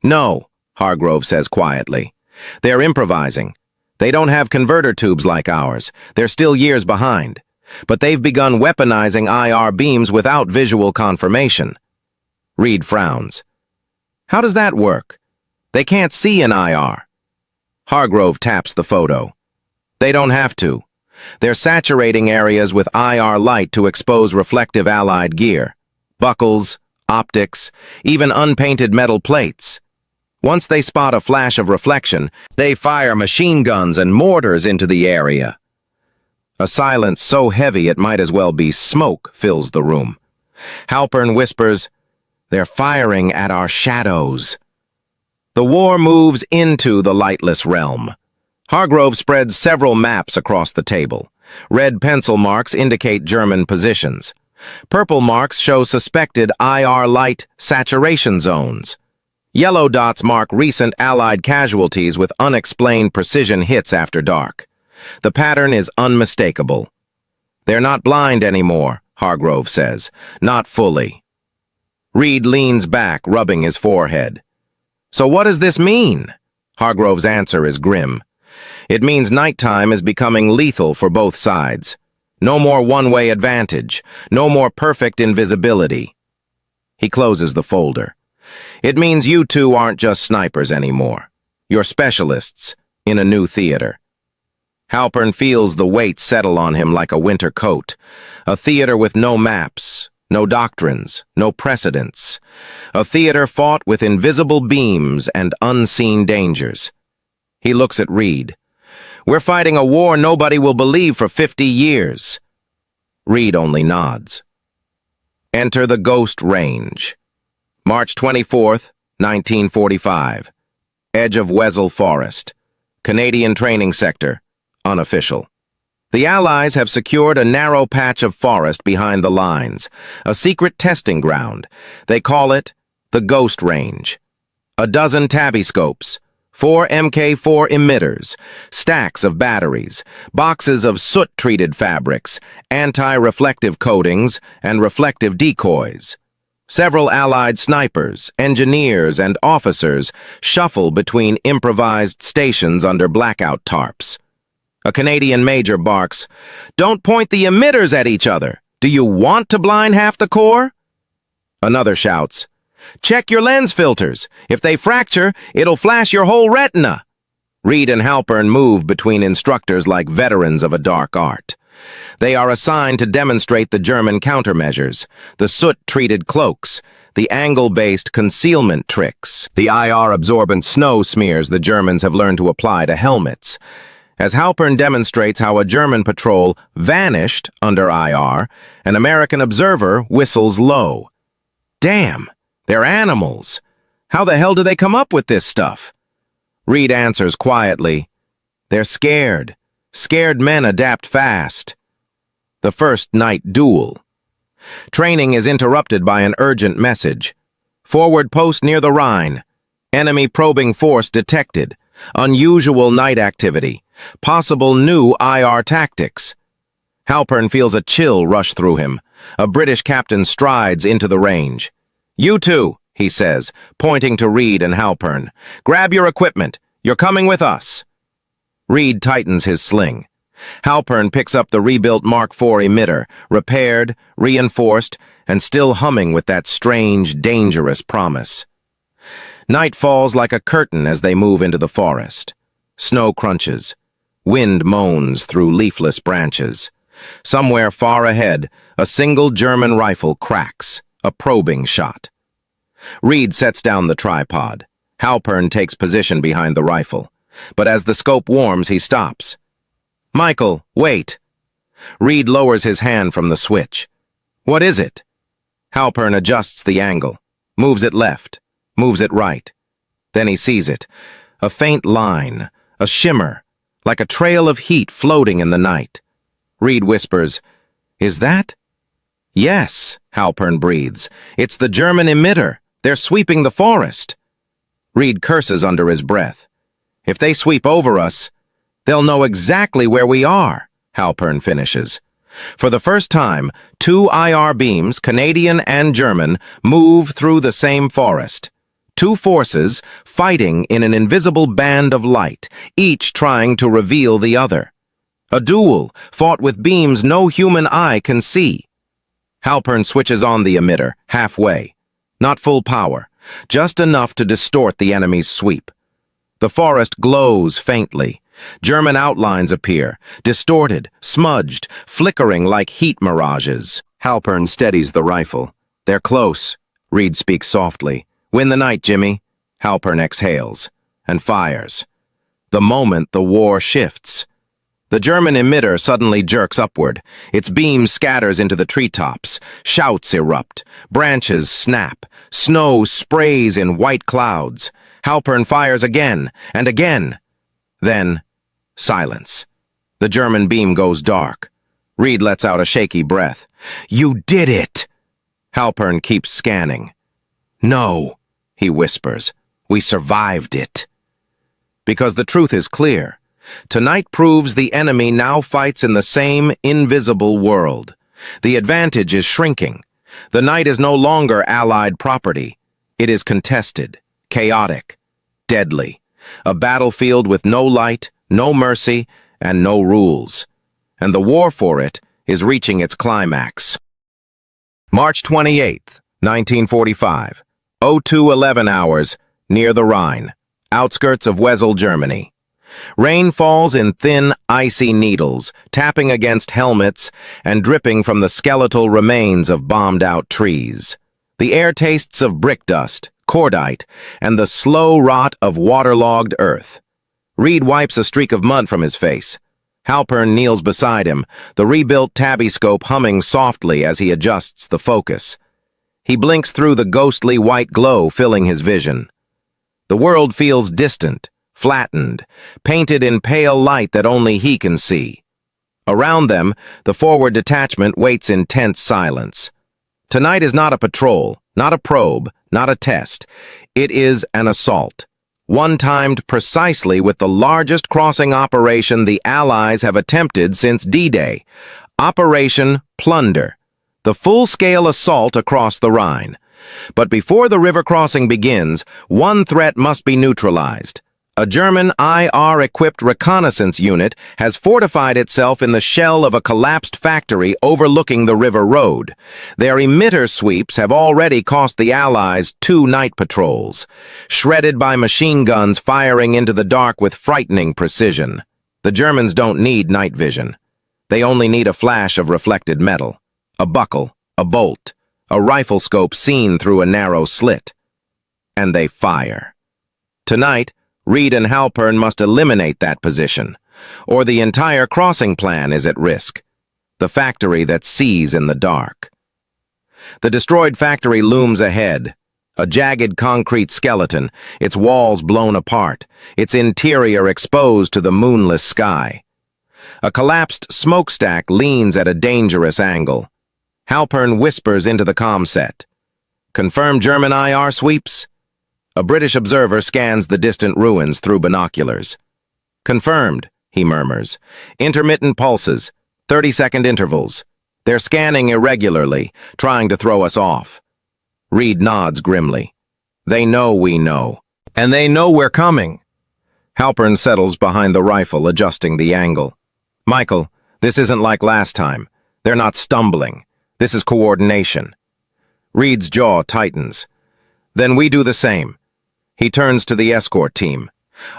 No, Hargrove says quietly. They're improvising. They don't have converter tubes like ours. They're still years behind. But they've begun weaponizing IR beams without visual confirmation. Reed frowns. How does that work? They can't see an IR. Hargrove taps the photo. They don't have to. They're saturating areas with IR light to expose reflective Allied gear. Buckles, optics, even unpainted metal plates. Once they spot a flash of reflection, they fire machine guns and mortars into the area. A silence so heavy it might as well be smoke fills the room. Halpern whispers, "They're firing at our shadows." The war moves into the lightless realm. Hargrove spreads several maps across the table. Red pencil marks indicate German positions. Purple marks show suspected IR light saturation zones. Yellow dots mark recent Allied casualties with unexplained precision hits after dark. The pattern is unmistakable. They're not blind anymore, Hargrove says. Not fully. Reed leans back, rubbing his forehead. So what does this mean? Hargrove's answer is grim. It means nighttime is becoming lethal for both sides. No more one-way advantage. No more perfect invisibility. He closes the folder. It means you two aren't just snipers anymore. You're specialists in a new theater. Halpern feels the weight settle on him like a winter coat. A theater with no maps, no doctrines, no precedents. A theater fought with invisible beams and unseen dangers. He looks at Reed. We're fighting a war nobody will believe for 50 years. Reed only nods. Enter the Ghost Range. March 24th, 1945. Edge of Wesel Forest. Canadian Training Sector. Unofficial. The Allies have secured a narrow patch of forest behind the lines, a secret testing ground. They call it the Ghost Range. A dozen Tabby scopes, 4 Mk4 emitters, stacks of batteries, boxes of soot-treated fabrics, anti-reflective coatings, and reflective decoys. Several Allied snipers, engineers, and officers shuffle between improvised stations under blackout tarps. A Canadian major barks, "Don't point the emitters at each other. Do you want to blind half the Corps?" Another shouts, "Check your lens filters. If they fracture, it'll flash your whole retina." Reed and Halpern move between instructors like veterans of a dark art. They are assigned to demonstrate the German countermeasures, the soot-treated cloaks, the angle-based concealment tricks, the IR-absorbent snow smears the Germans have learned to apply to helmets. As Halpern demonstrates how a German patrol vanished under IR, an American observer whistles low. Damn, they're animals. How the hell do they come up with this stuff? Reed answers quietly, "They're scared. Scared men adapt fast." The first night duel. Training is interrupted by an urgent message. Forward post near the Rhine. Enemy probing force detected. Unusual night activity. Possible new IR tactics. Halpern feels a chill rush through him. A British captain strides into the range. "You two," he says, pointing to Reed and Halpern. "Grab your equipment. You're coming with us. Reed tightens his sling. Halpern picks up the rebuilt Mark IV emitter, repaired, reinforced, and still humming with that strange, dangerous promise. Night falls like a curtain as they move into the forest. Snow crunches. Wind moans through leafless branches. Somewhere far ahead, a single German rifle cracks, a probing shot. Reed sets down the tripod. Halpern takes position behind the rifle. But as the scope warms, he stops. "Michael, wait." Reed lowers his hand from the switch. "What is it?" Halpern adjusts the angle, moves it left, moves it right. Then he sees it. A faint line, a shimmer, like a trail of heat floating in the night. Reed whispers, "Is that?" "Yes," Halpern breathes. "It's the German emitter. They're sweeping the forest." Reed curses under his breath. "If they sweep over us, they'll know exactly where we are," Halpern finishes. For the first time, two IR beams, Canadian and German, move through the same forest. Two forces fighting in an invisible band of light, each trying to reveal the other. A duel fought with beams no human eye can see. Halpern switches on the emitter, halfway. Not full power, just enough to distort the enemy's sweep. The forest glows faintly. German outlines appear, distorted, smudged, flickering like heat mirages. Halpern steadies the rifle. "They're close," Reed speaks softly. "Win the night, Jimmy." Halpern exhales and fires. The moment the war shifts. The German emitter suddenly jerks upward. Its beam scatters into the treetops. Shouts erupt. Branches snap. Snow sprays in white clouds. Halpern fires again and again. Then, silence. The German beam goes dark. Reed lets out a shaky breath. "You did it!" Halpern keeps scanning. "No," he whispers. "We survived it." Because the truth is clear. Tonight proves the enemy now fights in the same invisible world. The advantage is shrinking. The night is no longer Allied property. It is contested, chaotic, deadly. A battlefield with no light, no mercy, and no rules. And the war for it is reaching its climax. March 28th, 1945, 02:11 hours, near the Rhine, outskirts of Wesel, Germany. Rain falls in thin, icy needles, tapping against helmets and dripping from the skeletal remains of bombed-out trees. The air tastes of brick dust, cordite, and the slow rot of waterlogged earth. Reed wipes a streak of mud from his face. Halpern kneels beside him, the rebuilt tabby-scope humming softly as he adjusts the focus. He blinks through the ghostly white glow filling his vision. The world feels distant, flattened, painted in pale light that only he can see. Around them, the forward detachment waits in tense silence. Tonight is not a patrol, not a probe, not a test. It is an assault. One timed precisely with the largest crossing operation the Allies have attempted since D-Day. Operation Plunder. The full-scale assault across the Rhine. But before the river crossing begins, one threat must be neutralized. A German IR-equipped reconnaissance unit has fortified itself in the shell of a collapsed factory overlooking the river road. Their emitter sweeps have already cost the Allies 2 night patrols, shredded by machine guns firing into the dark with frightening precision. The Germans don't need night vision. They only need a flash of reflected metal, a buckle, a bolt, a rifle scope seen through a narrow slit. And they fire. Tonight, Reed and Halpern must eliminate that position, or the entire crossing plan is at risk. The factory that sees in the dark. The destroyed factory looms ahead, a jagged concrete skeleton, its walls blown apart, its interior exposed to the moonless sky. A collapsed smokestack leans at a dangerous angle. Halpern whispers into the comm set. "Confirmed German IR sweeps?" A British observer scans the distant ruins through binoculars. "Confirmed," he murmurs. "Intermittent pulses, 30-second intervals. They're scanning irregularly, trying to throw us off." Reed nods grimly. "They know we know. And they know we're coming." Halpern settles behind the rifle, adjusting the angle. Michael, this isn't like last time. They're not stumbling. This is coordination. Reed's jaw tightens. Then we do the same. He turns to the escort team.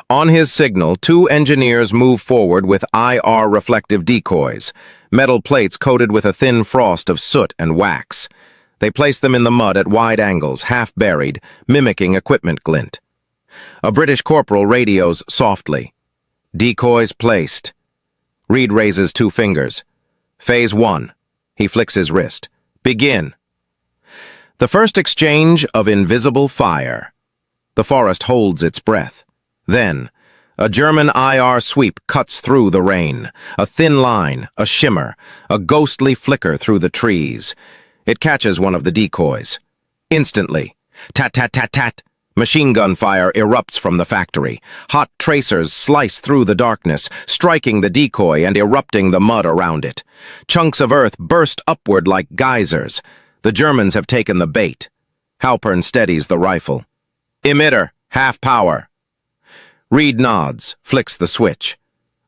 On his signal, 2 engineers move forward with IR reflective decoys, metal plates coated with a thin frost of soot and wax. They place them in the mud at wide angles, half buried, mimicking equipment glint. A British corporal radios softly. Decoys placed. Reed raises 2 fingers. Phase 1. He flicks his wrist. Begin. The first exchange of invisible fire. The forest holds its breath. Then, a German IR sweep cuts through the rain. A thin line, a shimmer, a ghostly flicker through the trees. It catches one of the decoys. Instantly, tat-tat-tat-tat, machine gun fire erupts from the factory. Hot tracers slice through the darkness, striking the decoy and erupting the mud around it. Chunks of earth burst upward like geysers. The Germans have taken the bait. Halpern steadies the rifle. Emitter, half power. Reed nods, flicks the switch.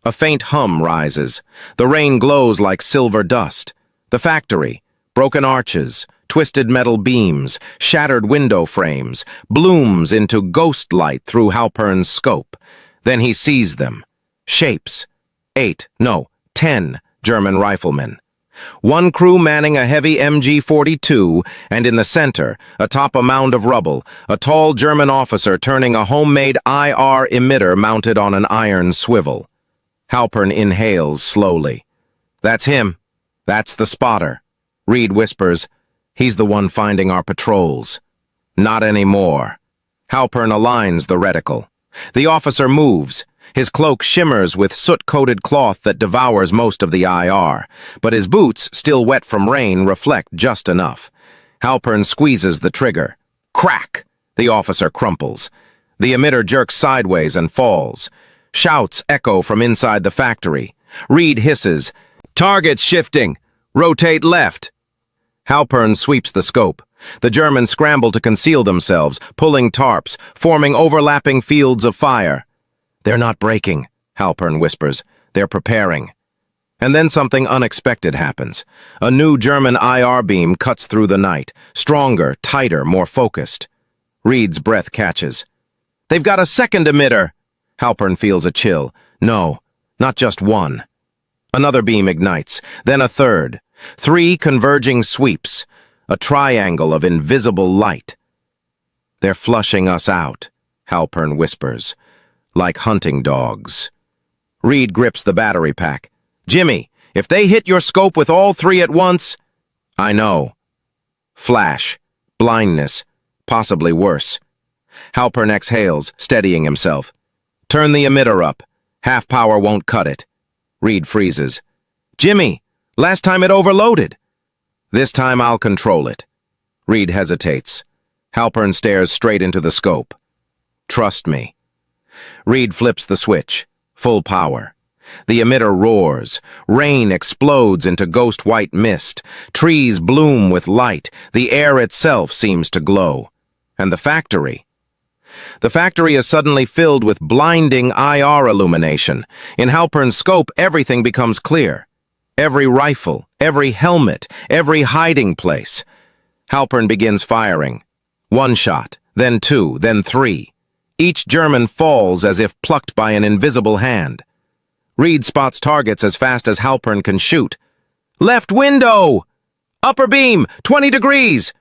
A faint hum rises. The rain glows like silver dust. The factory, broken arches, twisted metal beams, shattered window frames, blooms into ghost light through Halpern's scope. Then he sees them. Shapes. 10 German riflemen. One crew manning a heavy MG-42, and in the center, atop a mound of rubble, a tall German officer turning a homemade IR emitter mounted on an iron swivel. Halpern inhales slowly. That's him. That's the spotter. Reed whispers, he's the one finding our patrols. Not anymore. Halpern aligns the reticle. The officer moves. His cloak shimmers with soot-coated cloth that devours most of the IR, but his boots, still wet from rain, reflect just enough. Halpern squeezes the trigger. Crack! The officer crumples. The emitter jerks sideways and falls. Shouts echo from inside the factory. Reed hisses, "Target's shifting! Rotate left!" Halpern sweeps the scope. The Germans scramble to conceal themselves, pulling tarps, forming overlapping fields of fire. "They're not breaking," Halpern whispers. "They're preparing." And then something unexpected happens. A new German IR beam cuts through the night, stronger, tighter, more focused. Reed's breath catches. "They've got a second emitter!" Halpern feels a chill. No, not just one. Another beam ignites, then a third. 3 converging sweeps, a triangle of invisible light. "They're flushing us out," Halpern whispers. "Like hunting dogs." Reed grips the battery pack. "Jimmy, if they hit your scope with all 3 at once—" "I know." Flash. Blindness. Possibly worse. Halpern exhales, steadying himself. "Turn the emitter up. Half power won't cut it." Reed freezes. "Jimmy, last time it overloaded." "This time I'll control it." Reed hesitates. Halpern stares straight into the scope. "Trust me." Reed flips the switch. Full power. The emitter roars. Rain explodes into ghost-white mist. Trees bloom with light. The air itself seems to glow. And the factory? The factory is suddenly filled with blinding IR illumination. In Halpern's scope, everything becomes clear. Every rifle, every helmet, every hiding place. Halpern begins firing. 1 shot, then 2, then 3. Each German falls as if plucked by an invisible hand. Reed spots targets as fast as Halpern can shoot. "Left window! Upper beam, 20 degrees!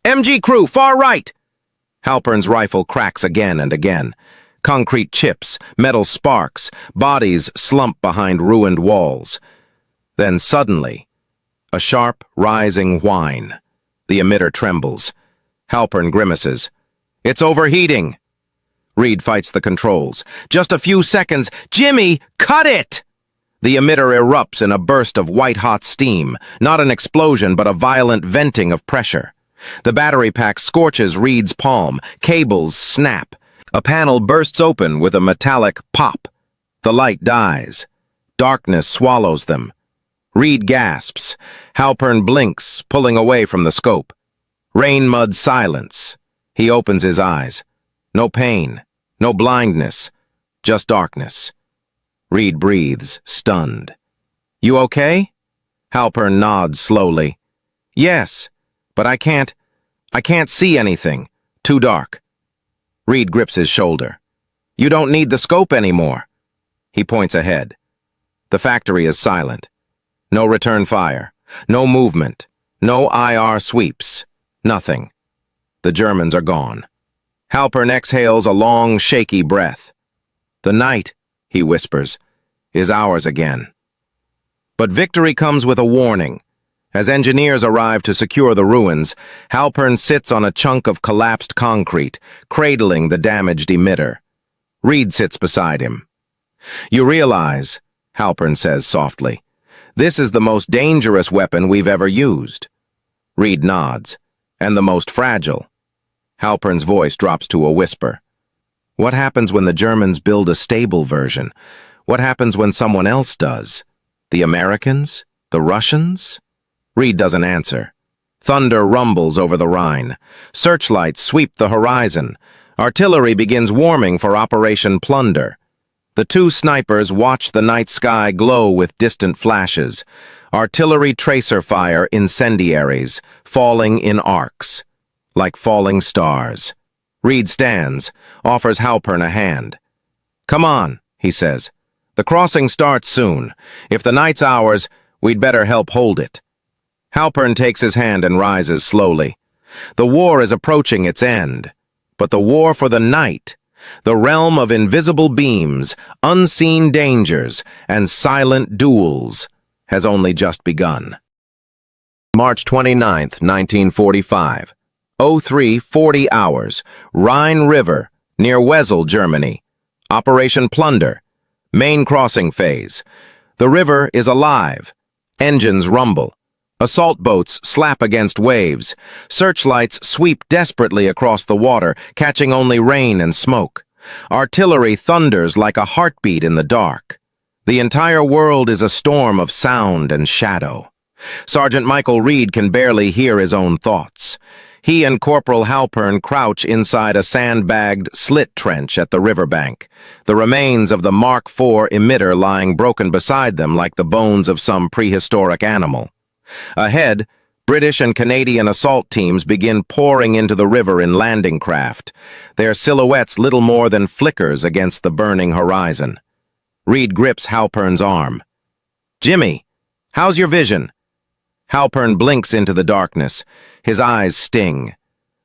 MG crew, far right!" Halpern's rifle cracks again and again. Concrete chips, metal sparks, bodies slump behind ruined walls. Then suddenly, a sharp, rising whine. The emitter trembles. Halpern grimaces. "It's overheating!" Reed fights the controls. "Just a few seconds. Jimmy, cut it!" The emitter erupts in a burst of white-hot steam, not an explosion but a violent venting of pressure. The battery pack scorches Reed's palm. Cables snap. A panel bursts open with a metallic pop. The light dies. Darkness swallows them. Reed gasps. Halpern blinks, pulling away from the scope. Rain-mud silence. He opens his eyes. No pain. No blindness. Just darkness. Reed breathes, stunned. You okay? Halpern nods slowly. Yes, but I can't see anything. Too dark. Reed grips his shoulder. You don't need the scope anymore. He points ahead. The factory is silent. No return fire. No movement. No IR sweeps. Nothing. The Germans are gone. Halpern exhales a long, shaky breath. The night, he whispers, is ours again. But victory comes with a warning. As engineers arrive to secure the ruins, Halpern sits on a chunk of collapsed concrete, cradling the damaged emitter. Reed sits beside him. You realize, Halpern says softly, this is the most dangerous weapon we've ever used. Reed nods. And the most fragile. Halpern's voice drops to a whisper. What happens when the Germans build a stable version? What happens when someone else does? The Americans? The Russians? Reed doesn't answer. Thunder rumbles over the Rhine. Searchlights sweep the horizon. Artillery begins warming for Operation Plunder. The two snipers watch the night sky glow with distant flashes. Artillery tracer fire incendiaries, falling in arcs, like falling stars. Reed stands, offers Halpern a hand. Come on, he says. The crossing starts soon. If the night's ours, we'd better help hold it. Halpern takes his hand and rises slowly. The war is approaching its end. But the war for the night, the realm of invisible beams, unseen dangers, and silent duels, has only just begun. March 29th, 1945. 03:40 hours. Rhine River, near Wesel, Germany. Operation Plunder. Main crossing phase. The river is alive. Engines rumble. Assault boats slap against waves. Searchlights sweep desperately across the water, catching only rain and smoke. Artillery thunders like a heartbeat in the dark. The entire world is a storm of sound and shadow. Sergeant Michael Reed can barely hear his own thoughts. He and Corporal Halpern crouch inside a sandbagged slit trench at the riverbank, the remains of the Mark IV emitter lying broken beside them like the bones of some prehistoric animal. Ahead, British and Canadian assault teams begin pouring into the river in landing craft, their silhouettes little more than flickers against the burning horizon. Reed grips Halpern's arm. Jimmy, how's your vision? Halpern blinks into the darkness. His eyes sting.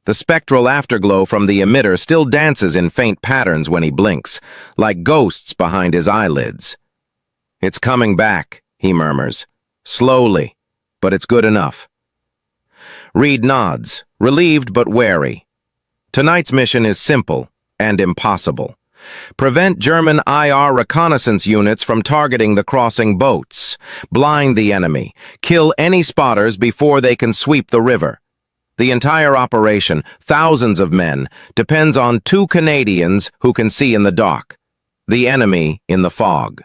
The spectral afterglow from the emitter still dances in faint patterns when he blinks, like ghosts behind his eyelids. It's coming back, he murmurs. Slowly, but it's good enough. Reed nods, relieved but wary. Tonight's mission is simple and impossible. Prevent German IR reconnaissance units from targeting the crossing boats. Blind the enemy. Kill any spotters before they can sweep the river. The entire operation, thousands of men, depends on two Canadians who can see in the dark. The enemy in the fog.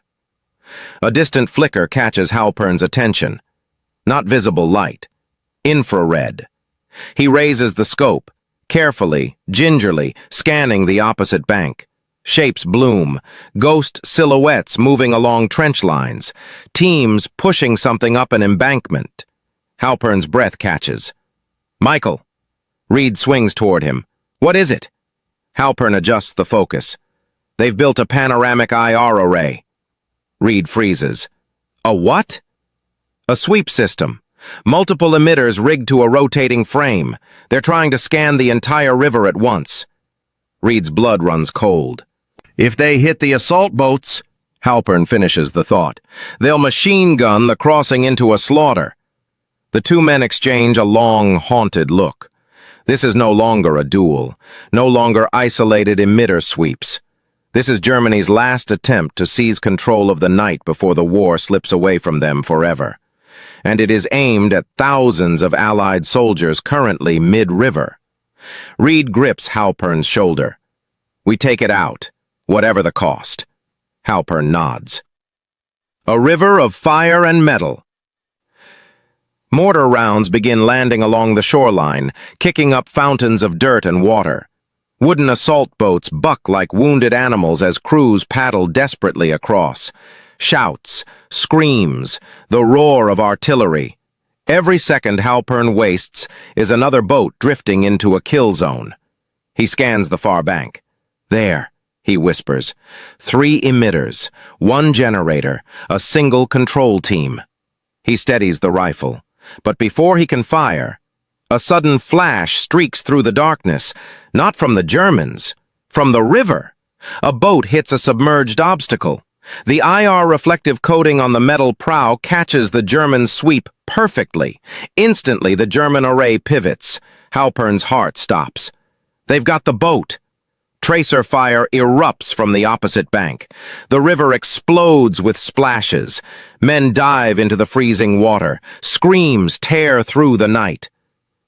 A distant flicker catches Halpern's attention. Not visible light. Infrared. He raises the scope, carefully, gingerly, scanning the opposite bank. Shapes bloom, ghost silhouettes moving along trench lines, teams pushing something up an embankment. Halpern's breath catches. Michael. Reed swings toward him. What is it? Halpern adjusts the focus. They've built a panoramic IR array. Reed freezes. A what? A sweep system. Multiple emitters rigged to a rotating frame. They're trying to scan the entire river at once. Reed's blood runs cold. If they hit the assault boats, Halpern finishes the thought, they'll machine gun the crossing into a slaughter. The two men exchange a long, haunted look. This is no longer a duel, no longer isolated emitter sweeps. This is Germany's last attempt to seize control of the night before the war slips away from them forever. And it is aimed at thousands of Allied soldiers currently mid-river. Reed grips Halpern's shoulder. We take it out, whatever the cost. Halpern nods. A river of fire and metal. Mortar rounds begin landing along the shoreline, kicking up fountains of dirt and water. Wooden assault boats buck like wounded animals as crews paddle desperately across. Shouts, screams, the roar of artillery. Every second Halpern wastes is another boat drifting into a kill zone. He scans the far bank. There, he whispers. 3 emitters, 1 generator, a single control team. He steadies the rifle, but before he can fire, a sudden flash streaks through the darkness, not from the Germans, from the river. A boat hits a submerged obstacle. The IR reflective coating on the metal prow catches the German sweep perfectly. Instantly, the German array pivots. Halpern's heart stops. They've got the boat. Tracer fire erupts from the opposite bank. The river explodes with splashes. Men dive into the freezing water. Screams tear through the night.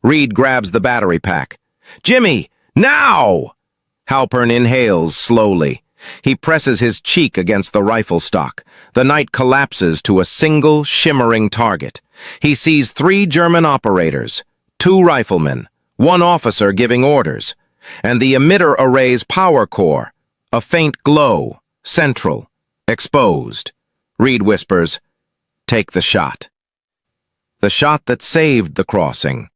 Reed grabs the battery pack. "Jimmy, now!" Halpern inhales slowly. He presses his cheek against the rifle stock. The night collapses to a single, shimmering target. He sees 3 German operators, 2 riflemen, 1 officer giving orders, and the emitter array's power core, a faint glow, central, exposed. Reed whispers, "Take the shot." The shot that saved the crossing.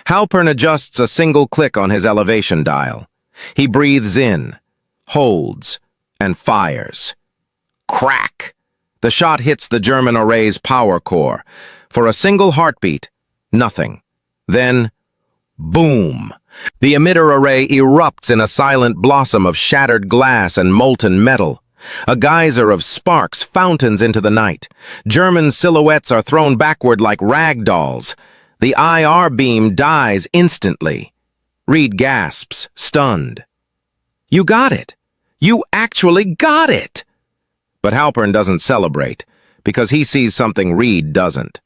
Halpern adjusts a single click on his elevation dial. He breathes in, holds, and fires. Crack! The shot hits the German array's power core. For a single heartbeat, nothing. Then, boom! The emitter array erupts in a silent blossom of shattered glass and molten metal. A geyser of sparks fountains into the night. German silhouettes are thrown backward like rag dolls. The IR beam dies instantly. Reed gasps, stunned. "You got it! You actually got it!" But Halpern doesn't celebrate, because he sees something Reed doesn't.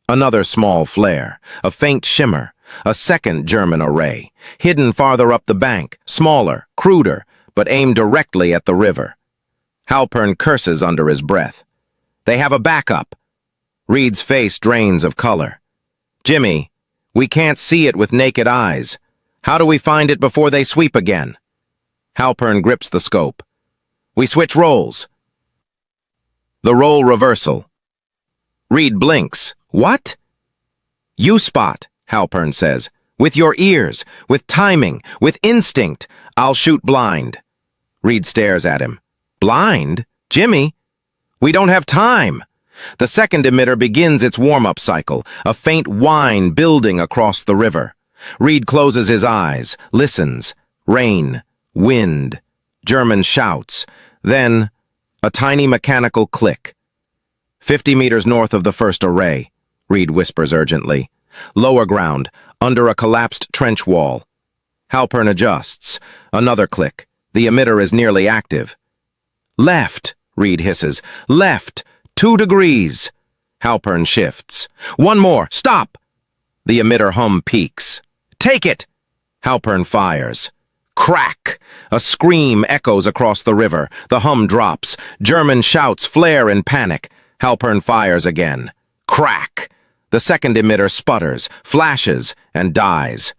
Another small flare, a faint shimmer, a second German array, hidden farther up the bank, smaller, cruder, but aimed directly at the river. Halpern curses under his breath. They have a backup. Reed's face drains of color. "Jimmy, we can't see it with naked eyes. How do we find it before they sweep again?" Halpern grips the scope. "We switch roles." The role reversal. Reed blinks. "What?" "You spot," Halpern says. "With your ears, with timing, with instinct. I'll shoot blind." Reed stares at him. "Blind? Jimmy? We don't have time." The second emitter begins its warm-up cycle, a faint whine building across the river. Reed closes his eyes, listens. Rain, wind, German shouts. Then, a tiny mechanical click. 50 meters north of the first array, Reed whispers urgently. Lower ground, under a collapsed trench wall. Halpern adjusts. Another click. The emitter is nearly active. "Left," Reed hisses. "Left! 2 degrees." Halpern shifts. "One more! Stop!" The emitter hum peaks. "Take it!" Halpern fires. Crack! A scream echoes across the river. The hum drops. German shouts flare in panic. Halpern fires again. Crack! The second emitter sputters, flashes, and dies.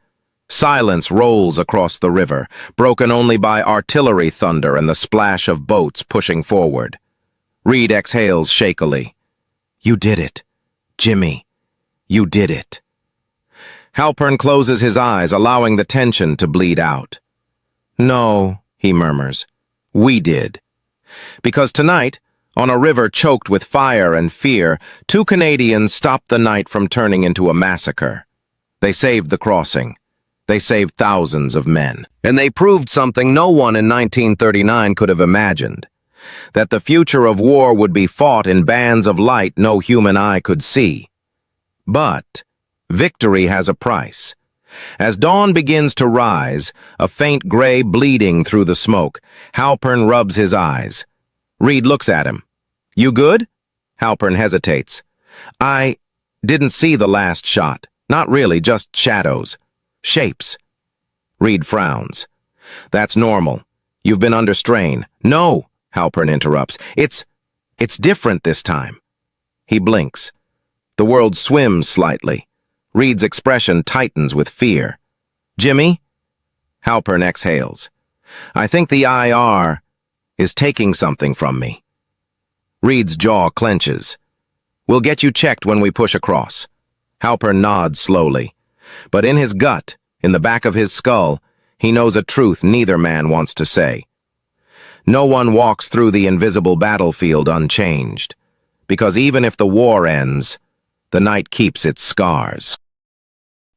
Silence rolls across the river, broken only by artillery thunder and the splash of boats pushing forward. Reed exhales shakily. "You did it. Jimmy, you did it." Halpern closes his eyes, allowing the tension to bleed out. "No," he murmurs, "we did." Because tonight, on a river choked with fire and fear, 2 Canadians stopped the night from turning into a massacre. They saved the crossing. They saved thousands of men. And they proved something no one in 1939 could have imagined. That the future of war would be fought in bands of light no human eye could see. But victory has a price. As dawn begins to rise, a faint gray bleeding through the smoke, Halpern rubs his eyes. Reed looks at him. "You good?" Halpern hesitates. "I didn't see the last shot. Not really, just shadows. Shapes." Reed frowns. "That's normal. You've been under strain." "No," Halpern interrupts. It's different this time." He blinks. The world swims slightly. Reed's expression tightens with fear. "Jimmy?" Halpern exhales. I think the IR is taking something from me. Reed's jaw clenches. We'll get you checked when we push across. Halpern nods slowly. But in his gut, in the back of his skull, he knows a truth neither man wants to say. No one walks through the invisible battlefield unchanged, because even if the war ends, the night keeps its scars.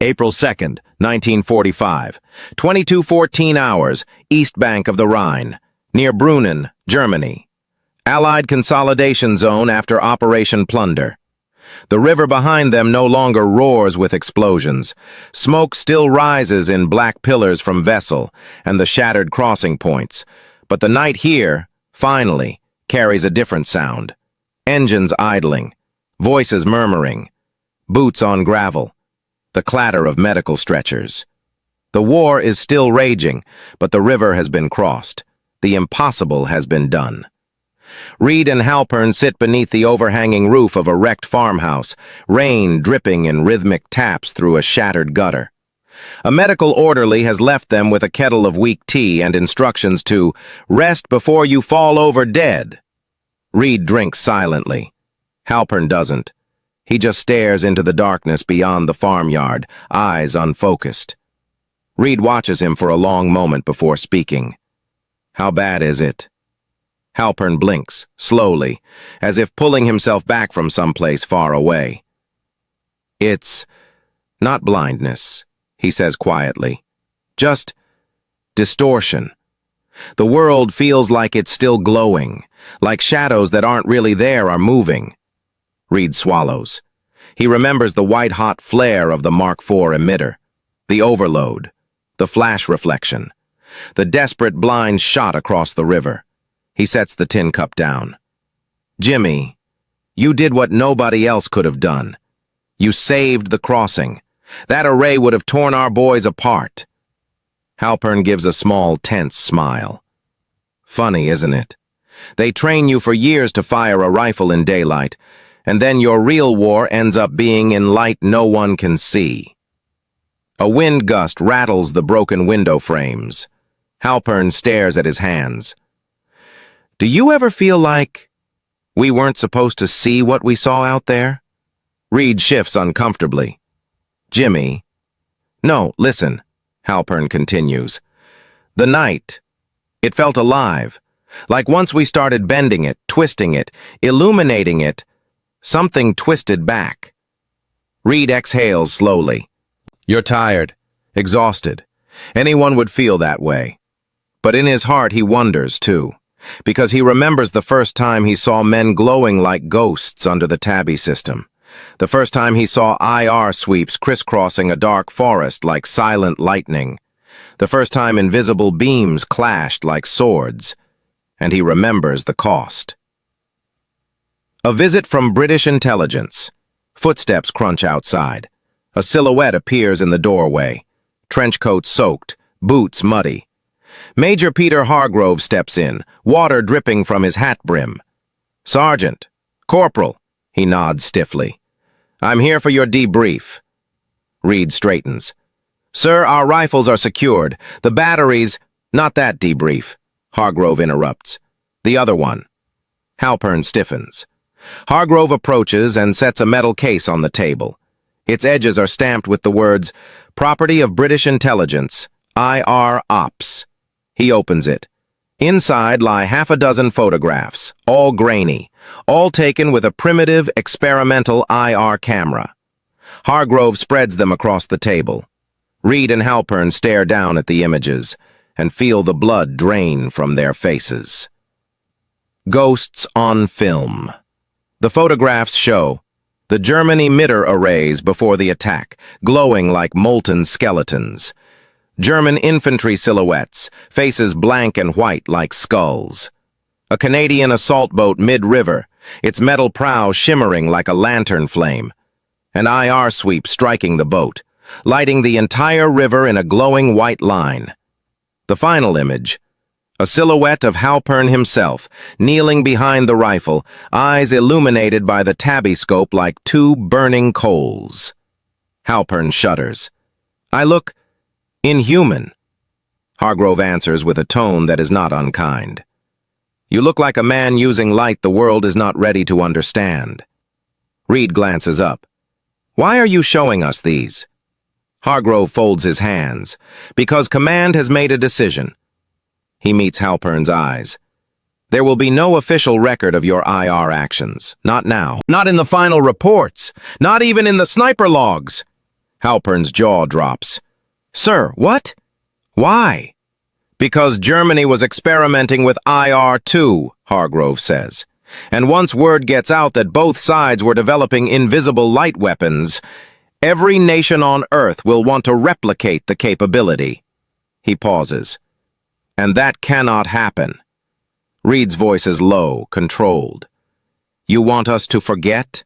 April 2nd, 1945, 22:14 hours, east bank of the Rhine, near Brunnen, Germany. Allied consolidation zone after Operation Plunder. The river behind them no longer roars with explosions. Smoke still rises in black pillars from vessel and the shattered crossing points. But the night here, finally, carries a different sound. Engines idling, voices murmuring, boots on gravel, the clatter of medical stretchers. The war is still raging, but the river has been crossed. The impossible has been done. Reed and Halpern sit beneath the overhanging roof of a wrecked farmhouse, rain dripping in rhythmic taps through a shattered gutter. A medical orderly has left them with a kettle of weak tea and instructions to rest before you fall over dead. Reed drinks silently. Halpern doesn't. He just stares into the darkness beyond the farmyard, eyes unfocused. Reed watches him for a long moment before speaking. How bad is it? Halpern blinks, slowly, as if pulling himself back from someplace far away. It's not blindness, he says quietly. Just distortion. The world feels like it's still glowing, like shadows that aren't really there are moving. Reed swallows. He remembers the white-hot flare of the Mark IV emitter, the overload, the flash reflection, the desperate blind shot across the river. He sets the tin cup down. Jimmy, you did what nobody else could have done. You saved the crossing. That array would have torn our boys apart. Halpern gives a small, tense smile. Funny, isn't it? They train you for years to fire a rifle in daylight, and then your real war ends up being in light no one can see. A wind gust rattles the broken window frames. Halpern stares at his hands. Do you ever feel like we weren't supposed to see what we saw out there? Reed shifts uncomfortably. Jimmy. No, listen, Halpern continues. The night, it felt alive. Like once we started bending it, twisting it, illuminating it, something twisted back. Reed exhales slowly. You're tired, exhausted. Anyone would feel that way. But in his heart he wonders, too, because he remembers the first time he saw men glowing like ghosts under the Tabby system. The first time he saw IR sweeps crisscrossing a dark forest like silent lightning. The first time invisible beams clashed like swords. And he remembers the cost. A visit from British intelligence. Footsteps crunch outside. A silhouette appears in the doorway. Trenchcoat soaked, boots muddy. Major Peter Hargrove steps in, water dripping from his hat brim. Sergeant, Corporal, he nods stiffly. I'm here for your debrief. Reed straightens. Sir, our rifles are secured. The batteries... Not that debrief, Hargrove interrupts. The other one. Halpern stiffens. Hargrove approaches and sets a metal case on the table. Its edges are stamped with the words, Property of British Intelligence, IR Ops. He opens it. Inside lie half a dozen photographs, all grainy, all taken with a primitive, experimental IR camera. Hargrove spreads them across the table. Reed and Halpern stare down at the images and feel the blood drain from their faces. Ghosts on film. The photographs show the German emitter arrays before the attack, glowing like molten skeletons. German infantry silhouettes, faces blank and white like skulls. A Canadian assault boat mid-river, its metal prow shimmering like a lantern flame. An IR sweep striking the boat, lighting the entire river in a glowing white line. The final image, a silhouette of Halpern himself, kneeling behind the rifle, eyes illuminated by the tabby scope like two burning coals. Halpern shudders. I look inhuman. Hargrove answers with a tone that is not unkind. You look like a man using light the world is not ready to understand. Reed glances up. Why are you showing us these? Hargrove folds his hands. Because command has made a decision. He meets Halpern's eyes. There will be no official record of your IR actions. Not now. Not in the final reports. Not even in the sniper logs. Halpern's jaw drops. Sir, what? Why? Because Germany was experimenting with IR-2, Hargrove says. And once word gets out that both sides were developing invisible light weapons, every nation on Earth will want to replicate the capability. He pauses. And that cannot happen. Reed's voice is low, controlled. You want us to forget?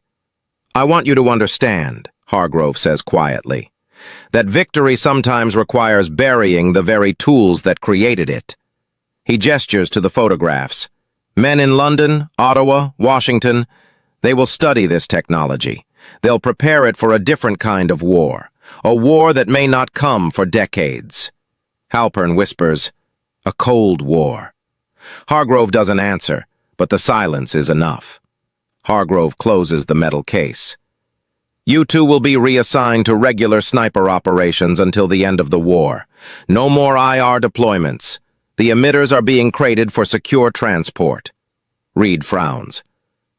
I want you to understand, Hargrove says quietly, that victory sometimes requires burying the very tools that created it. He gestures to the photographs. Men in London, Ottawa, Washington, they will study this technology. They'll prepare it for a different kind of war, a war that may not come for decades. Halpern whispers, a Cold War. Hargrove doesn't answer, but the silence is enough. Hargrove closes the metal case. You two will be reassigned to regular sniper operations until the end of the war. No more IR deployments. The emitters are being crated for secure transport. Reed frowns.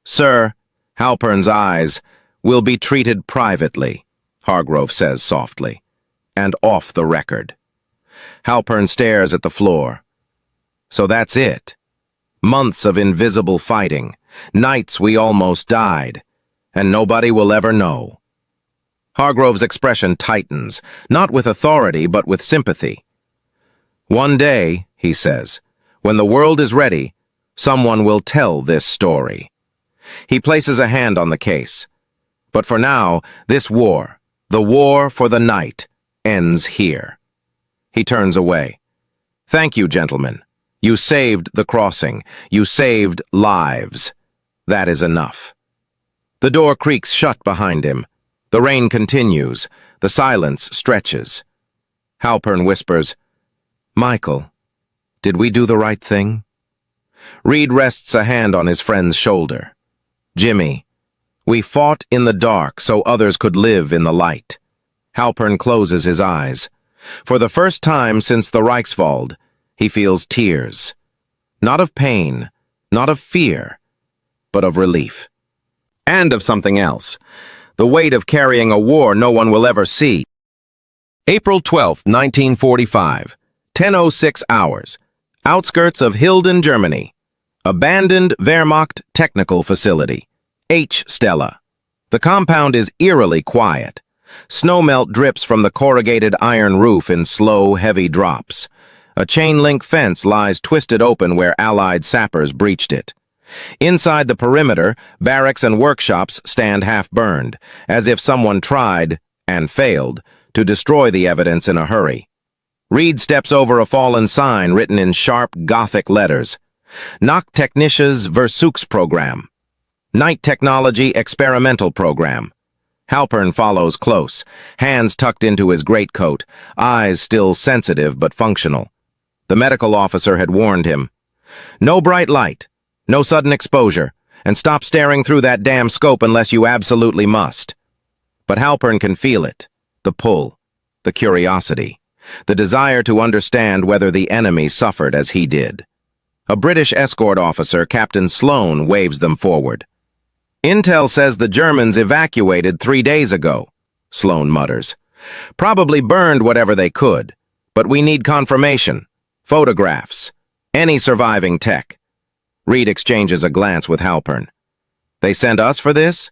Sir, Halpern's eyes will be treated privately, Hargrove says softly, and off the record. Halpern stares at the floor. So that's it. Months of invisible fighting, nights we almost died, and nobody will ever know. Hargrove's expression tightens, not with authority but with sympathy. One day, he says, when the world is ready, someone will tell this story. He places a hand on the case. But for now, this war, the war for the night, ends here. He turns away. Thank you, gentlemen. You saved the crossing. You saved lives. That is enough. The door creaks shut behind him. The rain continues. The silence stretches. Halpern whispers, Michael, did we do the right thing? Reed rests a hand on his friend's shoulder. Jimmy, we fought in the dark so others could live in the light. Halpern closes his eyes. For the first time since the Reichswald, he feels tears. Not of pain, not of fear, but of relief. And of something else. The weight of carrying a war no one will ever see. April 12, 1945, 10:06 hours. Outskirts of Hilden, Germany. Abandoned Wehrmacht technical facility. H. Stella. The compound is eerily quiet. Snowmelt drips from the corrugated iron roof in slow, heavy drops. A chain-link fence lies twisted open where Allied sappers breached it. Inside the perimeter, barracks and workshops stand half-burned, as if someone tried, and failed, to destroy the evidence in a hurry. Reed steps over a fallen sign written in sharp Gothic letters. Nachttechnisches Versuchsprogramm. Night Technology Experimental Program. Halpern follows close, hands tucked into his greatcoat, eyes still sensitive but functional. The medical officer had warned him. No bright light, no sudden exposure, and stop staring through that damn scope unless you absolutely must. But Halpern can feel it, the pull, the curiosity, the desire to understand whether the enemy suffered as he did. A British escort officer, Captain Sloan, waves them forward. Intel says the Germans evacuated 3 days ago, Sloan mutters. Probably burned whatever they could, but we need confirmation, photographs, any surviving tech. Reed exchanges a glance with Halpern. They sent us for this?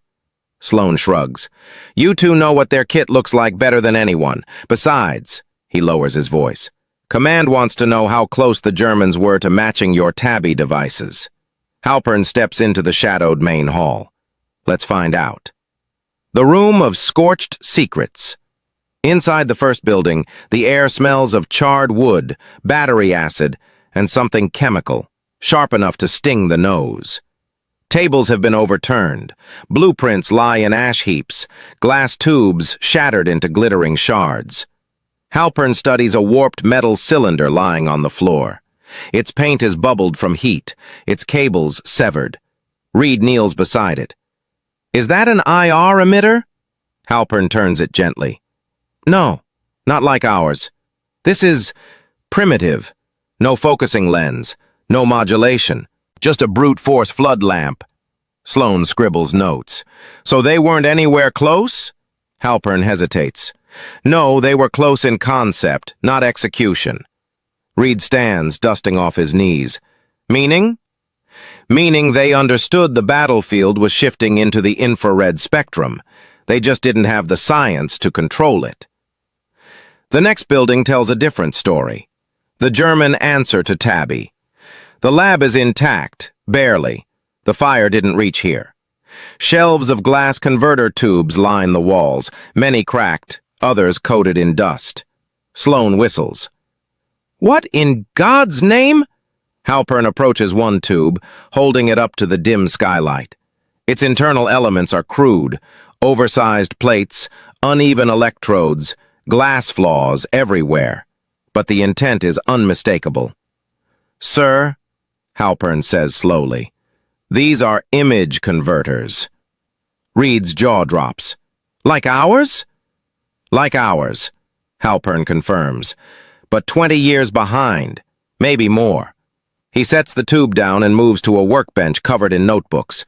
Sloan shrugs. You two know what their kit looks like better than anyone. Besides, he lowers his voice, Command wants to know how close the Germans were to matching your Tabby devices. Halpern steps into the shadowed main hall. Let's find out. The room of scorched secrets. Inside the first building, the air smells of charred wood, battery acid, and something chemical, sharp enough to sting the nose. Tables have been overturned. Blueprints lie in ash heaps, glass tubes shattered into glittering shards. Halpern studies a warped metal cylinder lying on the floor. Its paint is bubbled from heat, its cables severed. Reed kneels beside it. Is that an IR emitter? Halpern turns it gently. No, not like ours. This is primitive. No focusing lens, no modulation, just a brute force flood lamp. Sloane scribbles notes. So they weren't anywhere close? Halpern hesitates. No, they were close in concept, not execution. Reed stands, dusting off his knees. Meaning? Meaning they understood the battlefield was shifting into the infrared spectrum. They just didn't have the science to control it. The next building tells a different story. The German answer to Tabby. The lab is intact, barely. The fire didn't reach here. Shelves of glass converter tubes line the walls, many cracked, others coated in dust. Sloane whistles. What in God's name? Halpern approaches one tube, holding it up to the dim skylight. Its internal elements are crude, oversized plates, uneven electrodes, glass flaws everywhere. But the intent is unmistakable. Sir, Halpern says slowly, these are image converters. Reed's jaw drops. Like ours? Like ours, Halpern confirms, but 20 years behind, maybe more. He sets the tube down and moves to a workbench covered in notebooks.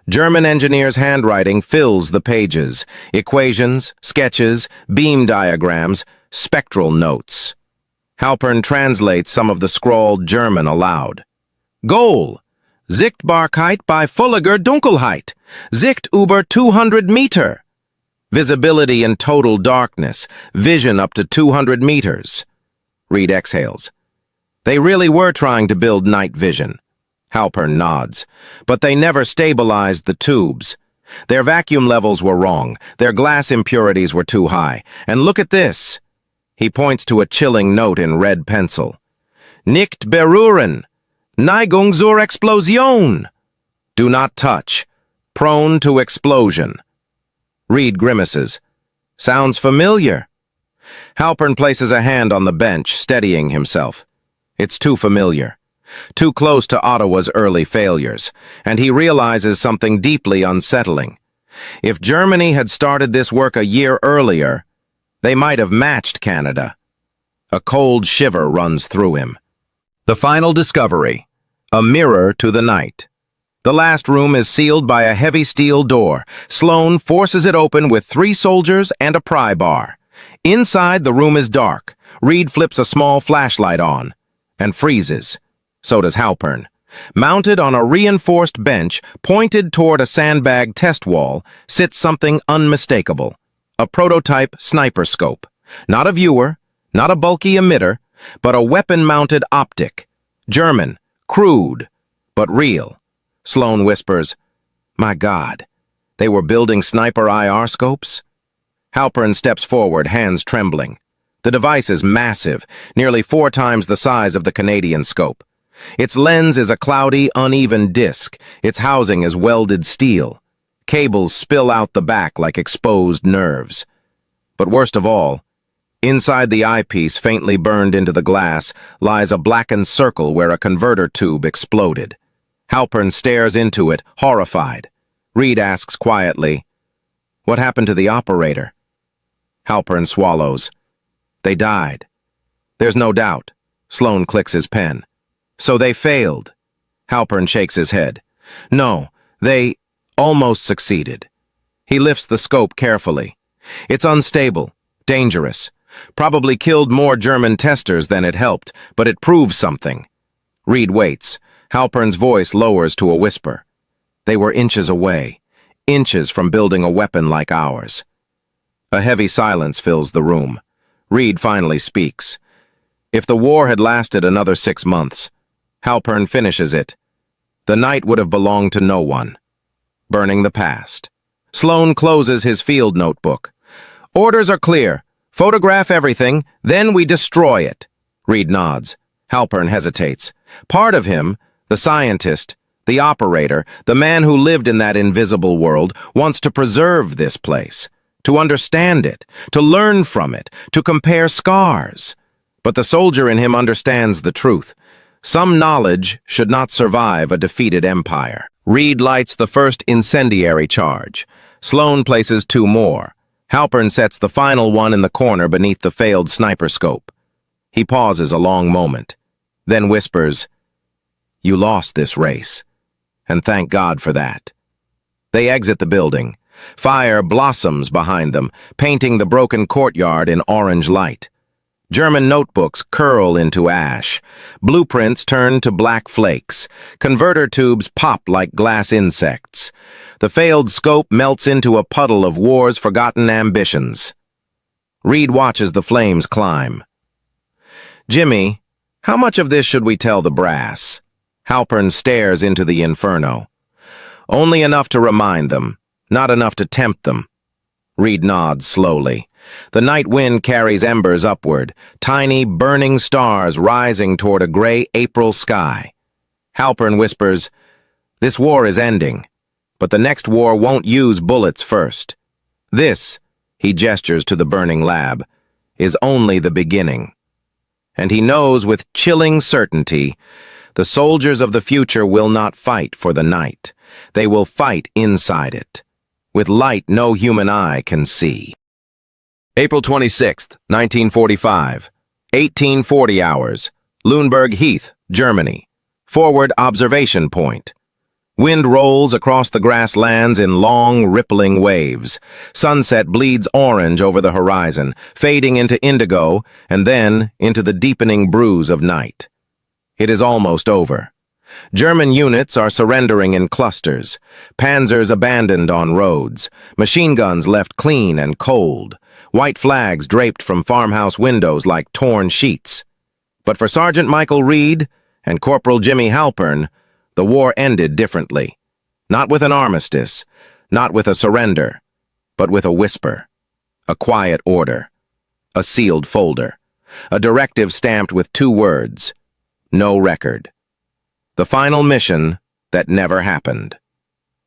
German engineer's handwriting fills the pages. Equations, sketches, beam diagrams, spectral notes. Halpern translates some of the scrawled German aloud. Goal. Sichtbarkeit bei völliger Dunkelheit. Sicht über 200 Meter. Visibility in total darkness. Vision up to 200 meters. Reed exhales. They really were trying to build night vision. Halpern nods. But they never stabilized the tubes. Their vacuum levels were wrong. Their glass impurities were too high. And look at this. He points to a chilling note in red pencil. Nicht berühren. Neigung zur Explosion. Do not touch. Prone to explosion. Reed grimaces. Sounds familiar. Halpern places a hand on the bench, steadying himself. It's too familiar. Too close to Ottawa's early failures, and he realizes something deeply unsettling. If Germany had started this work a year earlier, they might have matched Canada. A cold shiver runs through him. The final discovery. A mirror to the night. The last room is sealed by a heavy steel door. Sloane forces it open with 3 soldiers and a pry bar. Inside, the room is dark. Reed flips a small flashlight on and freezes. So does Halpern. Mounted on a reinforced bench, pointed toward a sandbag test wall, sits something unmistakable. A prototype sniper scope. Not a viewer, not a bulky emitter, but a weapon-mounted optic. German, crude, but real. Sloane whispers, My God, they were building sniper IR scopes? Halpern steps forward, hands trembling. The device is massive, nearly 4 times the size of the Canadian scope. Its lens is a cloudy, uneven disc. Its housing is welded steel. Cables spill out the back like exposed nerves. But worst of all, inside the eyepiece faintly burned into the glass lies a blackened circle where a converter tube exploded. Halpern stares into it, horrified. Reed asks quietly, What happened to the operator? Halpern swallows. They died. There's no doubt. Sloane clicks his pen. So they failed. Halpern shakes his head. No, they almost succeeded. He lifts the scope carefully. It's unstable, dangerous. Probably killed more German testers than it helped, but it proves something. Reed waits. Halpern's voice lowers to a whisper. They were inches away, inches from building a weapon like ours. A heavy silence fills the room. Reed finally speaks. If the war had lasted another 6 months, Halpern finishes it. The night would have belonged to no one. Burning the past. Sloane closes his field notebook. Orders are clear. Photograph everything, then we destroy it. Reed nods. Halpern hesitates. Part of him, the scientist, the operator, the man who lived in that invisible world, wants to preserve this place. to understand it, to learn from it, to compare scars. But the soldier in him understands the truth. Some knowledge should not survive a defeated empire. Reed lights the first incendiary charge. Sloan places 2 more. Halpern sets the final one in the corner beneath the failed sniper scope. He pauses a long moment, then whispers, "You lost this race, and thank God for that." They exit the building. Fire blossoms behind them, painting the broken courtyard in orange light. German notebooks curl into ash. Blueprints turn to black flakes. Converter tubes pop like glass insects. The failed scope melts into a puddle of war's forgotten ambitions. Reed watches the flames climb. "Jimmy, how much of this should we tell the brass?" Halpern stares into the inferno. "Only enough to remind them, not enough to tempt them." Reed nods slowly. The night wind carries embers upward, tiny, burning stars rising toward a gray April sky. Halpern whispers, "This war is ending, but the next war won't use bullets first. This," he gestures to the burning lab, "is only the beginning." And he knows with chilling certainty, the soldiers of the future will not fight for the night. They will fight inside it, with light no human eye can see. April 26th, 1945, 1840 hours, Lüneburg Heath, Germany. Forward observation point. Wind rolls across the grasslands in long, rippling waves. Sunset bleeds orange over the horizon, fading into indigo and then into the deepening bruise of night. It is almost over. German units are surrendering in clusters, panzers abandoned on roads, machine guns left clean and cold, white flags draped from farmhouse windows like torn sheets. But for Sergeant Michael Reed and Corporal Jimmy Halpern, the war ended differently. Not with an armistice, not with a surrender, but with a whisper, a quiet order, a sealed folder, a directive stamped with 2 words, "No record." The final mission that never happened.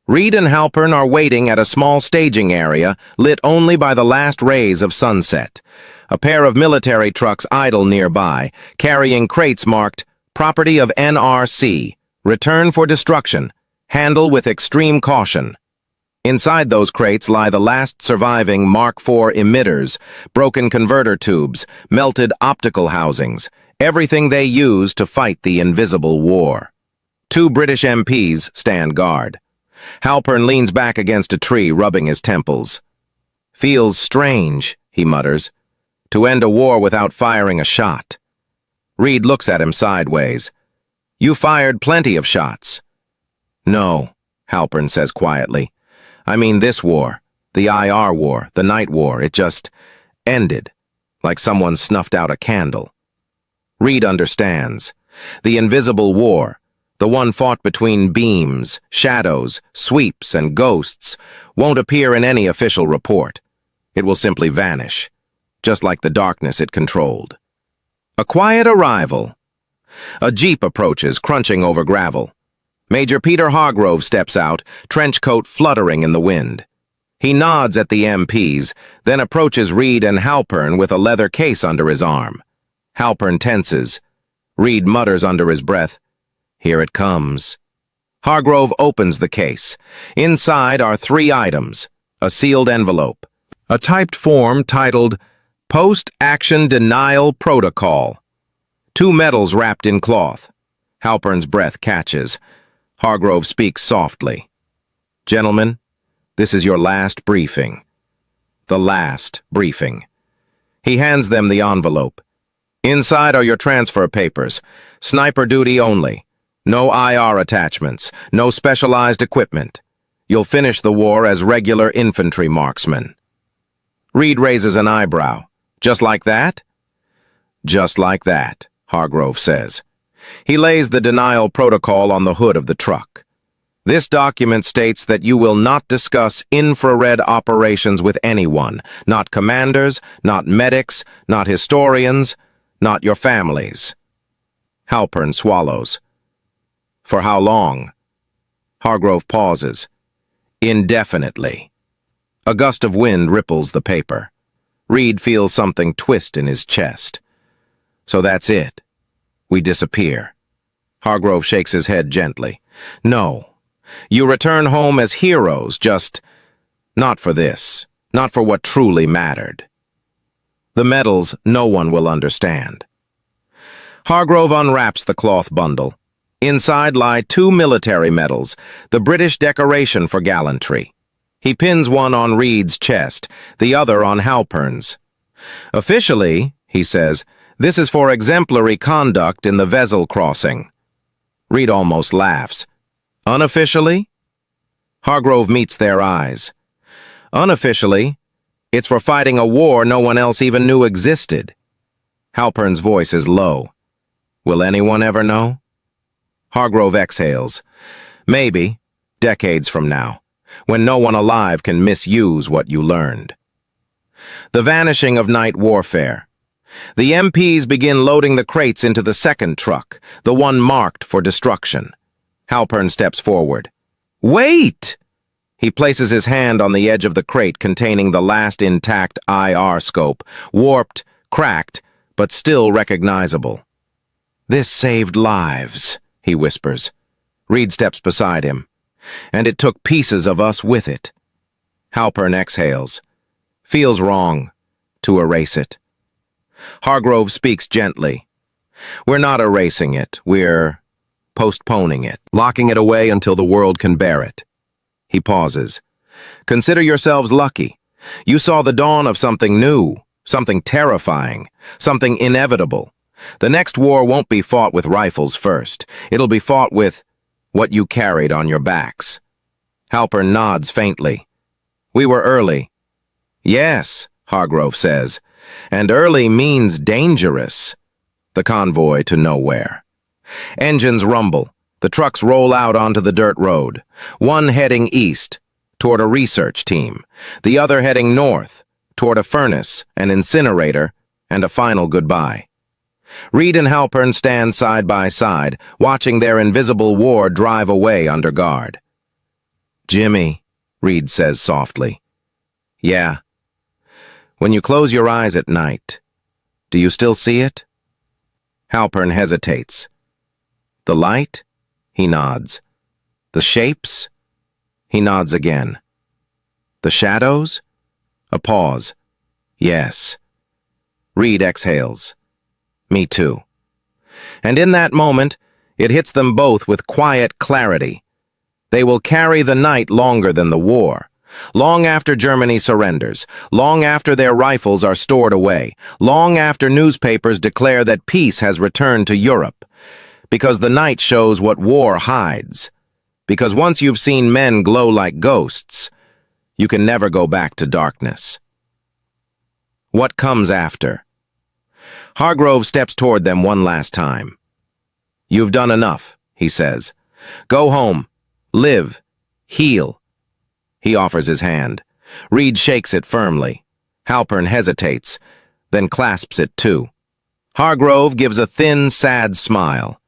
Reed and Halpern are waiting at a small staging area lit only by the last rays of sunset. A pair of military trucks idle nearby, carrying crates marked "Property of NRC, Return for Destruction, Handle with Extreme Caution." Inside those crates lie the last surviving Mark IV emitters, broken converter tubes, melted optical housings, everything they use to fight the invisible war. 2 British MPs stand guard. Halpern leans back against a tree, rubbing his temples. "Feels strange," he mutters, "to end a war without firing a shot." Reed looks at him sideways. "You fired plenty of shots." "No," Halpern says quietly. "I mean this war, the IR war, the night war, it just ended, like someone snuffed out a candle." Reed understands. The invisible war, the one fought between beams, shadows, sweeps, and ghosts, won't appear in any official report. It will simply vanish, just like the darkness it controlled. A quiet arrival. A jeep approaches, crunching over gravel. Major Peter Hargrove steps out, trench coat fluttering in the wind. He nods at the MPs, then approaches Reed and Halpern with a leather case under his arm. Halpern tenses. Reed mutters under his breath, "Here it comes." Hargrove opens the case. Inside are 3 items, a sealed envelope, a typed form titled Post-Action Denial Protocol, 2 medals wrapped in cloth. Halpern's breath catches. Hargrove speaks softly. "Gentlemen, this is your last briefing." The last briefing. He hands them the envelope. "Inside are your transfer papers. Sniper duty only. No IR attachments. No specialized equipment. You'll finish the war as regular infantry marksmen." Reed raises an eyebrow. "Just like that?" "Just like that," Hargrove says. He lays the denial protocol on the hood of the truck. "This document states that you will not discuss infrared operations with anyone, not commanders, not medics, not historians, not your families." Halpern swallows. "For how long?" Hargrove pauses. "Indefinitely." A gust of wind ripples the paper. Reed feels something twist in his chest. So that's it. We disappear. Hargrove shakes his head gently. No. You return home as heroes, just not for this, not for what truly mattered. The medals no one will understand. Hargrove unwraps the cloth bundle. Inside lie 2 military medals, the British decoration for gallantry. He pins one on Reed's chest, the other on Halpern's. Officially, he says, this is for exemplary conduct in the Vesel crossing. Reed almost laughs. Unofficially? Hargrove meets their eyes. Unofficially, it's for fighting a war no one else even knew existed. Halpern's voice is low. Will anyone ever know? Hargrove exhales. Maybe, decades from now, when no one alive can misuse what you learned. The vanishing of night warfare. The MPs begin loading the crates into the second truck, the one marked for destruction. Halpern steps forward. Wait! He places his hand on the edge of the crate containing the last intact IR scope, warped, cracked, but still recognizable. This saved lives, he whispers. Reed steps beside him. And it took pieces of us with it. Halpern exhales. Feels wrong to erase it. Hargrove speaks gently. We're not erasing it, we're postponing it, locking it away until the world can bear it. He pauses. Consider yourselves lucky. You saw the dawn of something new, something terrifying, something inevitable. The next war won't be fought with rifles first. It'll be fought with what you carried on your backs. Halpern nods faintly. We were early. Yes, Hargrove says, and early means dangerous. The convoy to nowhere. Engines rumble. The trucks roll out onto the dirt road, one heading east, toward a research team, the other heading north, toward a furnace, an incinerator, and a final goodbye. Reed and Halpern stand side by side, watching their invisible war drive away under guard. Jimmy, Reed says softly. Yeah. When you close your eyes at night, do you still see it? Halpern hesitates. The light? He nods. The shapes? He nods again. The shadows? A pause. Yes. Reed exhales. Me too. And in that moment, it hits them both with quiet clarity. They will carry the night longer than the war. Long after Germany surrenders, long after their rifles are stored away, long after newspapers declare that peace has returned to Europe. Because the night shows what war hides. Because once you've seen men glow like ghosts, you can never go back to darkness. What comes after? Hargrove steps toward them one last time. You've done enough, he says. Go home. Live. Heal. He offers his hand. Reed shakes it firmly. Halpern hesitates, then clasps it too. Hargrove gives a thin, sad smile.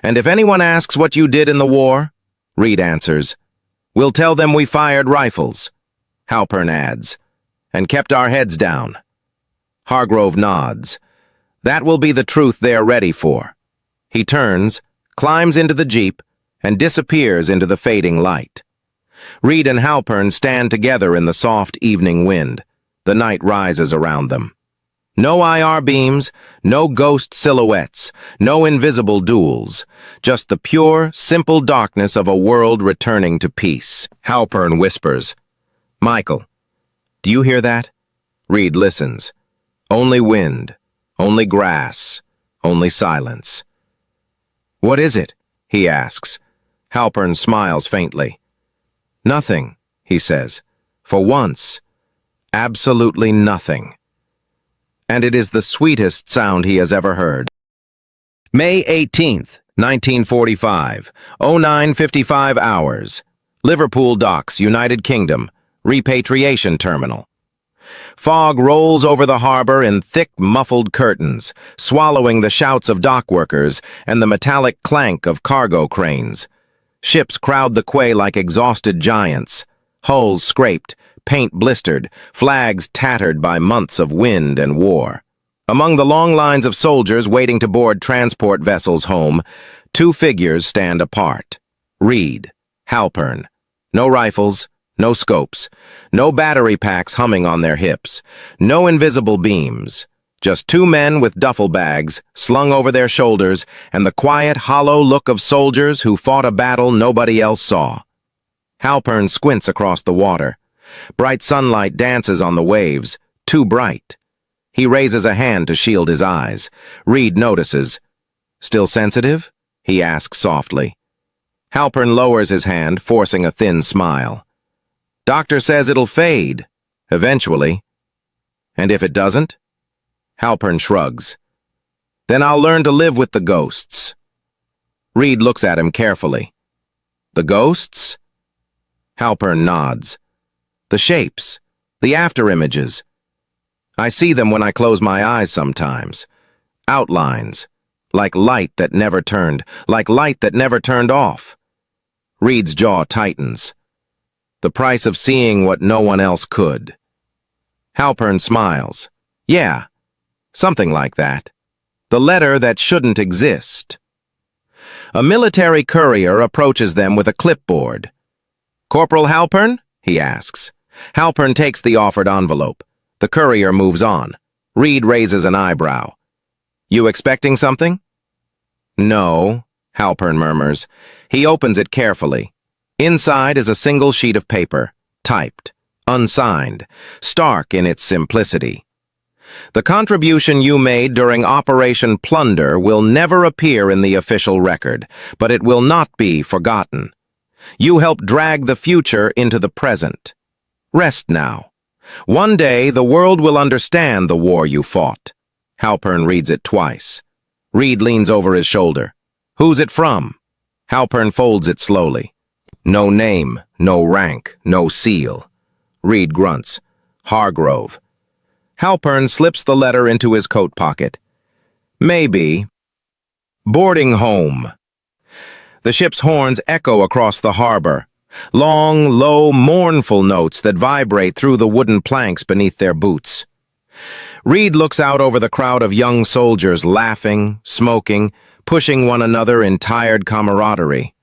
And if anyone asks what you did in the war, Reed answers, we'll tell them we fired rifles. Halpern adds, and kept our heads down. Hargrove nods. That will be the truth they're ready for. He turns, climbs into the jeep, and disappears into the fading light. Reed and Halpern stand together in the soft evening wind. The night rises around them. No IR beams, no ghost silhouettes, no invisible duels. Just the pure, simple darkness of a world returning to peace. Halpern whispers, Michael, do you hear that? Reed listens. Only wind, only grass, only silence. What is it? He asks. Halpern smiles faintly. Nothing, he says. For once, absolutely nothing. And it is the sweetest sound he has ever heard. May 18th, 1945, 09:55 hours. Liverpool Docks, United Kingdom, repatriation terminal. Fog rolls over the harbor in thick, muffled curtains, swallowing the shouts of dock workers and the metallic clank of cargo cranes. Ships crowd the quay like exhausted giants, hulls scraped, paint blistered, flags tattered by months of wind and war. Among the long lines of soldiers waiting to board transport vessels home, two figures stand apart. Reed, Halpern. No rifles, no scopes, no battery packs humming on their hips, no invisible beams. Just two men with duffel bags slung over their shoulders and the quiet, hollow look of soldiers who fought a battle nobody else saw. Halpern squints across the water. Bright sunlight dances on the waves, too bright. He raises a hand to shield his eyes. Reed notices. "Still sensitive?" he asks softly. Halpern lowers his hand, forcing a thin smile. "Doctor says it'll fade, eventually." "And if it doesn't?" Halpern shrugs. "Then I'll learn to live with the ghosts." Reed looks at him carefully. "The ghosts?" Halpern nods. "The shapes, the afterimages. I see them when I close my eyes sometimes. Outlines, like light that never turned off." Reed's jaw tightens. "The price of seeing what no one else could." Halpern smiles. "Yeah, something like that. The letter that shouldn't exist." A military courier approaches them with a clipboard. "Corporal Halpern?" he asks. Halpern takes the offered envelope. The courier moves on. Reed raises an eyebrow. "You expecting something?" "No," Halpern murmurs. He opens it carefully. Inside is a single sheet of paper, typed, unsigned, stark in its simplicity. "The contribution you made during Operation Plunder will never appear in the official record, but it will not be forgotten. You helped drag the future into the present. Rest now. One day the world will understand the war you fought." Halpern reads it twice. Reed leans over his shoulder. "Who's it from?" Halpern folds it slowly. "No name, no rank, no seal." Reed grunts. "Hargrove." Halpern slips the letter into his coat pocket. "Maybe." Boarding home. The ship's horns echo across the harbor. Long, low, mournful notes that vibrate through the wooden planks beneath their boots. Reed looks out over the crowd of young soldiers laughing, smoking, pushing one another in tired camaraderie.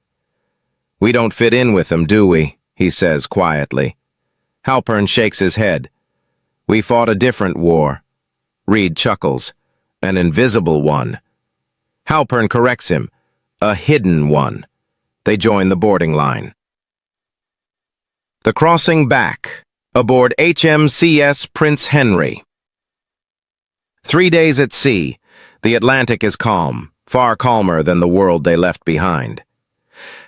"We don't fit in with them, do we?" he says quietly. Halpern shakes his head. "We fought a different war." Reed chuckles. "An invisible one." Halpern corrects him. "A hidden one." They join the boarding line. The crossing back, aboard HMCS Prince Henry. 3 days at sea, the Atlantic is calm, far calmer than the world they left behind.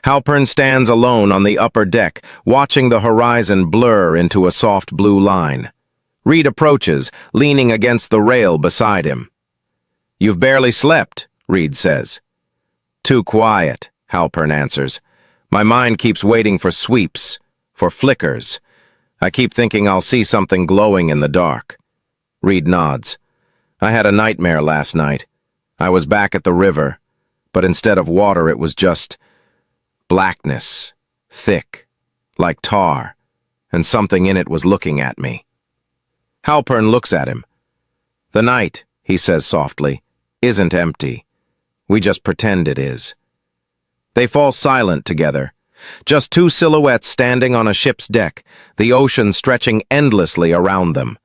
Halpern stands alone on the upper deck, watching the horizon blur into a soft blue line. Reed approaches, leaning against the rail beside him. "You've barely slept," Reed says. "Too quiet," Halpern answers. "My mind keeps waiting for sweeps, for flickers. I keep thinking I'll see something glowing in the dark." Reed nods. "I had a nightmare last night. I was back at the river, but instead of water it was just blackness, thick, like tar, and something in it was looking at me." Halpern looks at him. "The night," he says softly, "isn't empty. We just pretend it is." They fall silent together. Just two silhouettes standing on a ship's deck, the ocean stretching endlessly around them.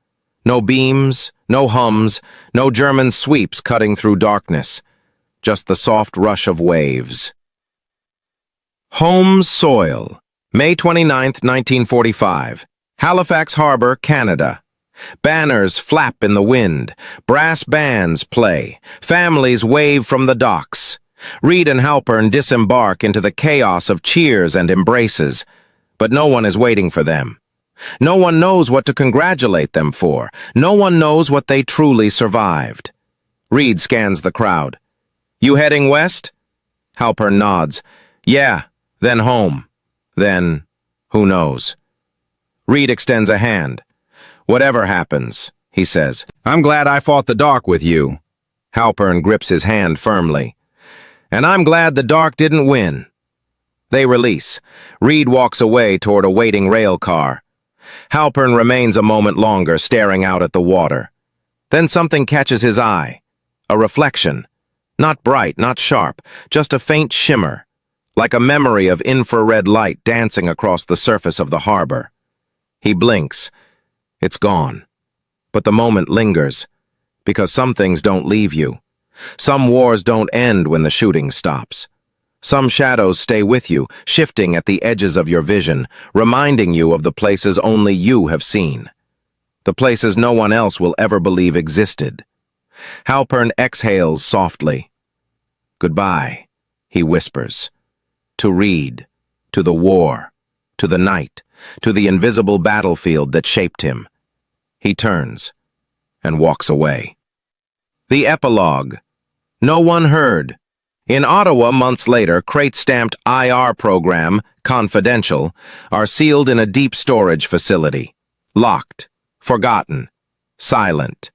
No beams, no hums, no German sweeps cutting through darkness. Just the soft rush of waves. Home soil. May 29, 1945. Halifax Harbor, Canada. Banners flap in the wind. Brass bands play. Families wave from the docks. Reed and Halpern disembark into the chaos of cheers and embraces, but no one is waiting for them. No one knows what to congratulate them for. No one knows what they truly survived. Reed scans the crowd. "You heading west?" Halpern nods. "Yeah, then home. Then, who knows?" Reed extends a hand. "Whatever happens," he says, "I'm glad I fought the dark with you." Halpern grips his hand firmly. "And I'm glad the dark didn't win." They release. Reed walks away toward a waiting rail car. Halpern remains a moment longer, staring out at the water. Then something catches his eye. A reflection. Not bright, not sharp, just a faint shimmer, like a memory of infrared light dancing across the surface of the harbor. He blinks. It's gone. But the moment lingers, because some things don't leave you. Some wars don't end when the shooting stops. Some shadows stay with you, shifting at the edges of your vision, reminding you of the places only you have seen. The places no one else will ever believe existed. Halpern exhales softly. Goodbye, he whispers. To Reed, to the war, to the night, to the invisible battlefield that shaped him. He turns and walks away. The epilogue. No one heard. In Ottawa, months later, crate-stamped IR program, confidential, are sealed in a deep storage facility. Locked, forgotten, silent.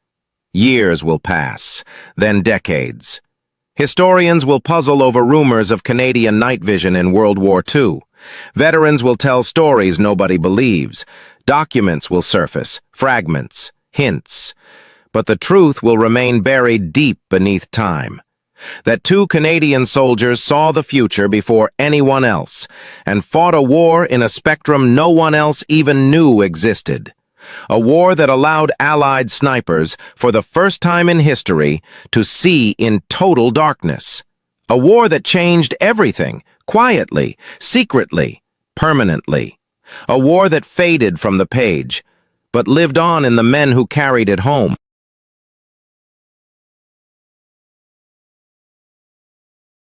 Years will pass, then decades. Historians will puzzle over rumors of Canadian night vision in World War II. Veterans will tell stories nobody believes. Documents will surface, fragments, hints. But the truth will remain buried deep beneath time. That 2 Canadian soldiers saw the future before anyone else and fought a war in a spectrum no one else even knew existed. A war that allowed Allied snipers, for the first time in history, to see in total darkness. A war that changed everything, quietly, secretly, permanently. A war that faded from the page, but lived on in the men who carried it home.